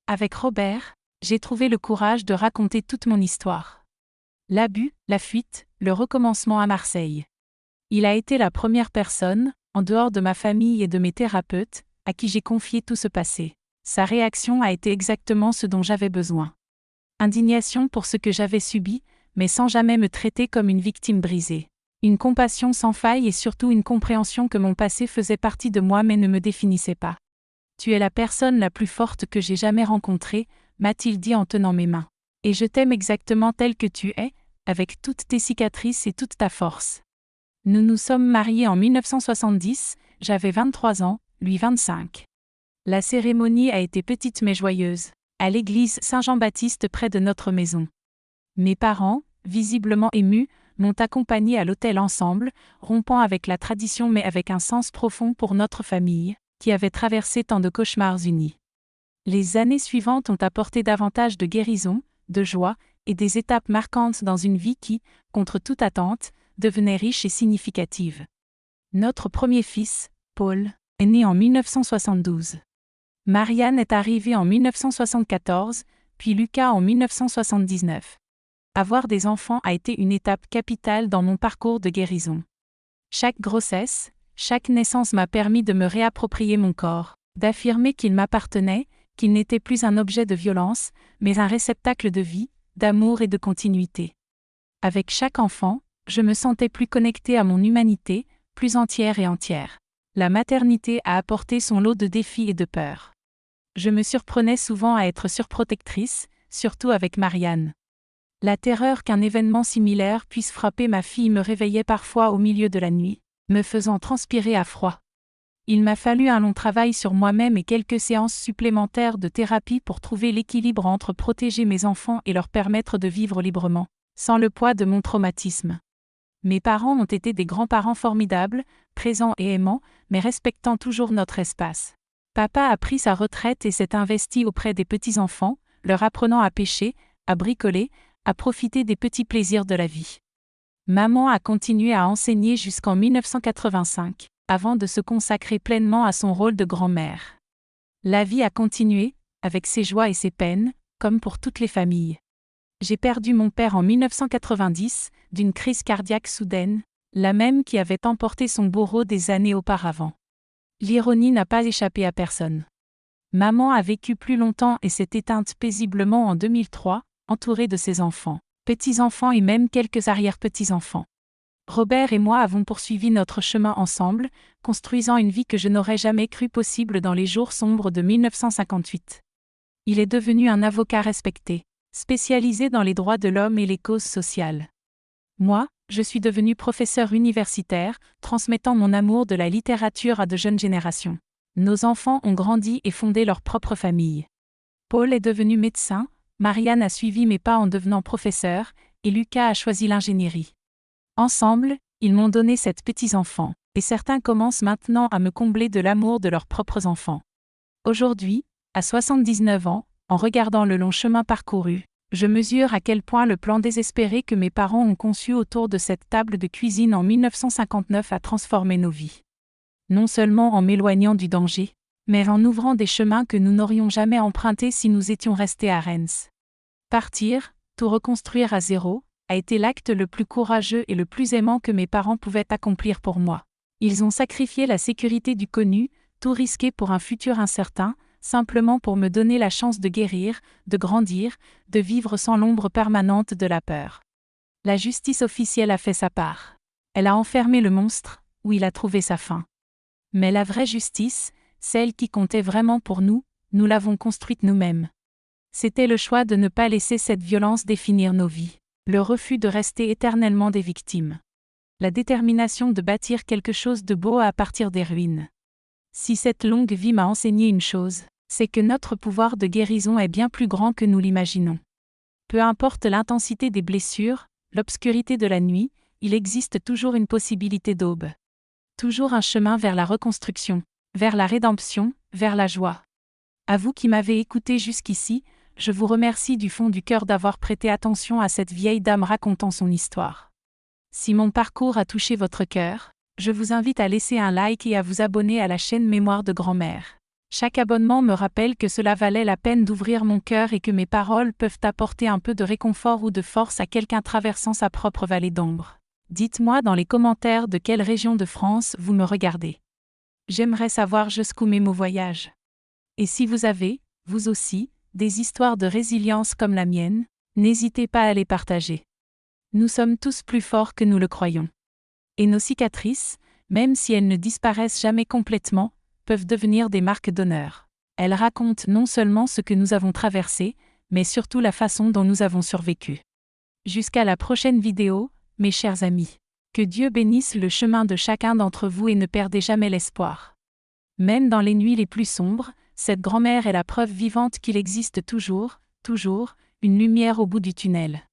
Avec Robert, j'ai trouvé le courage de raconter toute mon histoire. L'abus, la fuite, le recommencement à Marseille. Il a été la première personne, en dehors de ma famille et de mes thérapeutes, à qui j'ai confié tout ce passé. Sa réaction a été exactement ce dont j'avais besoin. Indignation pour ce que j'avais subi, mais sans jamais me traiter comme une victime brisée. Une compassion sans faille et surtout une compréhension que mon passé faisait partie de moi mais ne me définissait pas. Tu es la personne la plus forte que j'ai jamais rencontrée, m'a-t-il dit en tenant mes mains. Et je t'aime exactement telle que tu es, avec toutes tes cicatrices et toute ta force. Nous nous sommes mariés en 1970, j'avais 23 ans, lui 25. La cérémonie a été petite mais joyeuse, à l'église Saint-Jean-Baptiste près de notre maison. Mes parents, visiblement émus, m'ont accompagné à l'autel ensemble, rompant avec la tradition mais avec un sens profond pour notre famille, qui avait traversé tant de cauchemars unis. Les années suivantes ont apporté davantage de guérison, de joie, et des étapes marquantes dans une vie qui, contre toute attente, devenait riche et significative. Notre premier fils, Paul, est né en 1972. Marianne est arrivée en 1974, puis Lucas en 1979. Avoir des enfants a été une étape capitale dans mon parcours de guérison. Chaque grossesse, chaque naissance m'a permis de me réapproprier mon corps, d'affirmer qu'il m'appartenait, qu'il n'était plus un objet de violence, mais un réceptacle de vie, d'amour et de continuité. Avec chaque enfant, je me sentais plus connectée à mon humanité, plus entière et entière. La maternité a apporté son lot de défis et de peurs. Je me surprenais souvent à être surprotectrice, surtout avec Marianne. La terreur qu'un événement similaire puisse frapper ma fille me réveillait parfois au milieu de la nuit, me faisant transpirer à froid. Il m'a fallu un long travail sur moi-même et quelques séances supplémentaires de thérapie pour trouver l'équilibre entre protéger mes enfants et leur permettre de vivre librement, sans le poids de mon traumatisme. Mes parents ont été des grands-parents formidables, présents et aimants, mais respectant toujours notre espace. Papa a pris sa retraite et s'est investi auprès des petits-enfants, leur apprenant à pêcher, à bricoler, à profiter des petits plaisirs de la vie. Maman a continué à enseigner jusqu'en 1985, avant de se consacrer pleinement à son rôle de grand-mère. La vie a continué, avec ses joies et ses peines, comme pour toutes les familles. J'ai perdu mon père en 1990, d'une crise cardiaque soudaine, la même qui avait emporté son bourreau des années auparavant. L'ironie n'a pas échappé à personne. Maman a vécu plus longtemps et s'est éteinte paisiblement en 2003, entourée de ses enfants, petits-enfants et même quelques arrière-petits-enfants. Robert et moi avons poursuivi notre chemin ensemble, construisant une vie que je n'aurais jamais cru possible dans les jours sombres de 1958. Il est devenu un avocat respecté, spécialisé dans les droits de l'homme et les causes sociales. Moi, je suis devenu professeur universitaire, transmettant mon amour de la littérature à de jeunes générations. Nos enfants ont grandi et fondé leur propre famille. Paul est devenu médecin, Marianne a suivi mes pas en devenant professeur, et Lucas a choisi l'ingénierie. Ensemble, ils m'ont donné 7 petits-enfants, et certains commencent maintenant à me combler de l'amour de leurs propres enfants. Aujourd'hui, à 79 ans, en regardant le long chemin parcouru, je mesure à quel point le plan désespéré que mes parents ont conçu autour de cette table de cuisine en 1959 a transformé nos vies. Non seulement en m'éloignant du danger, mais en ouvrant des chemins que nous n'aurions jamais empruntés si nous étions restés à Reims. Partir, tout reconstruire à zéro, a été l'acte le plus courageux et le plus aimant que mes parents pouvaient accomplir pour moi. Ils ont sacrifié la sécurité du connu, tout risqué pour un futur incertain, simplement pour me donner la chance de guérir, de grandir, de vivre sans l'ombre permanente de la peur. La justice officielle a fait sa part. Elle a enfermé le monstre, où il a trouvé sa fin. Mais la vraie justice, celle qui comptait vraiment pour nous, nous l'avons construite nous-mêmes. C'était le choix de ne pas laisser cette violence définir nos vies, le refus de rester éternellement des victimes. La détermination de bâtir quelque chose de beau à partir des ruines. Si cette longue vie m'a enseigné une chose, c'est que notre pouvoir de guérison est bien plus grand que nous l'imaginons. Peu importe l'intensité des blessures, l'obscurité de la nuit, il existe toujours une possibilité d'aube. Toujours un chemin vers la reconstruction, vers la rédemption, vers la joie. À vous qui m'avez écouté jusqu'ici, je vous remercie du fond du cœur d'avoir prêté attention à cette vieille dame racontant son histoire. Si mon parcours a touché votre cœur, je vous invite à laisser un like et à vous abonner à la chaîne Mémoire de grand-mère. Chaque abonnement me rappelle que cela valait la peine d'ouvrir mon cœur et que mes paroles peuvent apporter un peu de réconfort ou de force à quelqu'un traversant sa propre vallée d'ombre. Dites-moi dans les commentaires de quelle région de France vous me regardez. J'aimerais savoir jusqu'où mes mots voyagent. Et si vous avez, vous aussi, des histoires de résilience comme la mienne, n'hésitez pas à les partager. Nous sommes tous plus forts que nous le croyons. Et nos cicatrices, même si elles ne disparaissent jamais complètement, peuvent devenir des marques d'honneur. Elles racontent non seulement ce que nous avons traversé, mais surtout la façon dont nous avons survécu. Jusqu'à la prochaine vidéo, mes chers amis. Que Dieu bénisse le chemin de chacun d'entre vous et ne perdez jamais l'espoir. Même dans les nuits les plus sombres, cette grand-mère est la preuve vivante qu'il existe toujours, une lumière au bout du tunnel.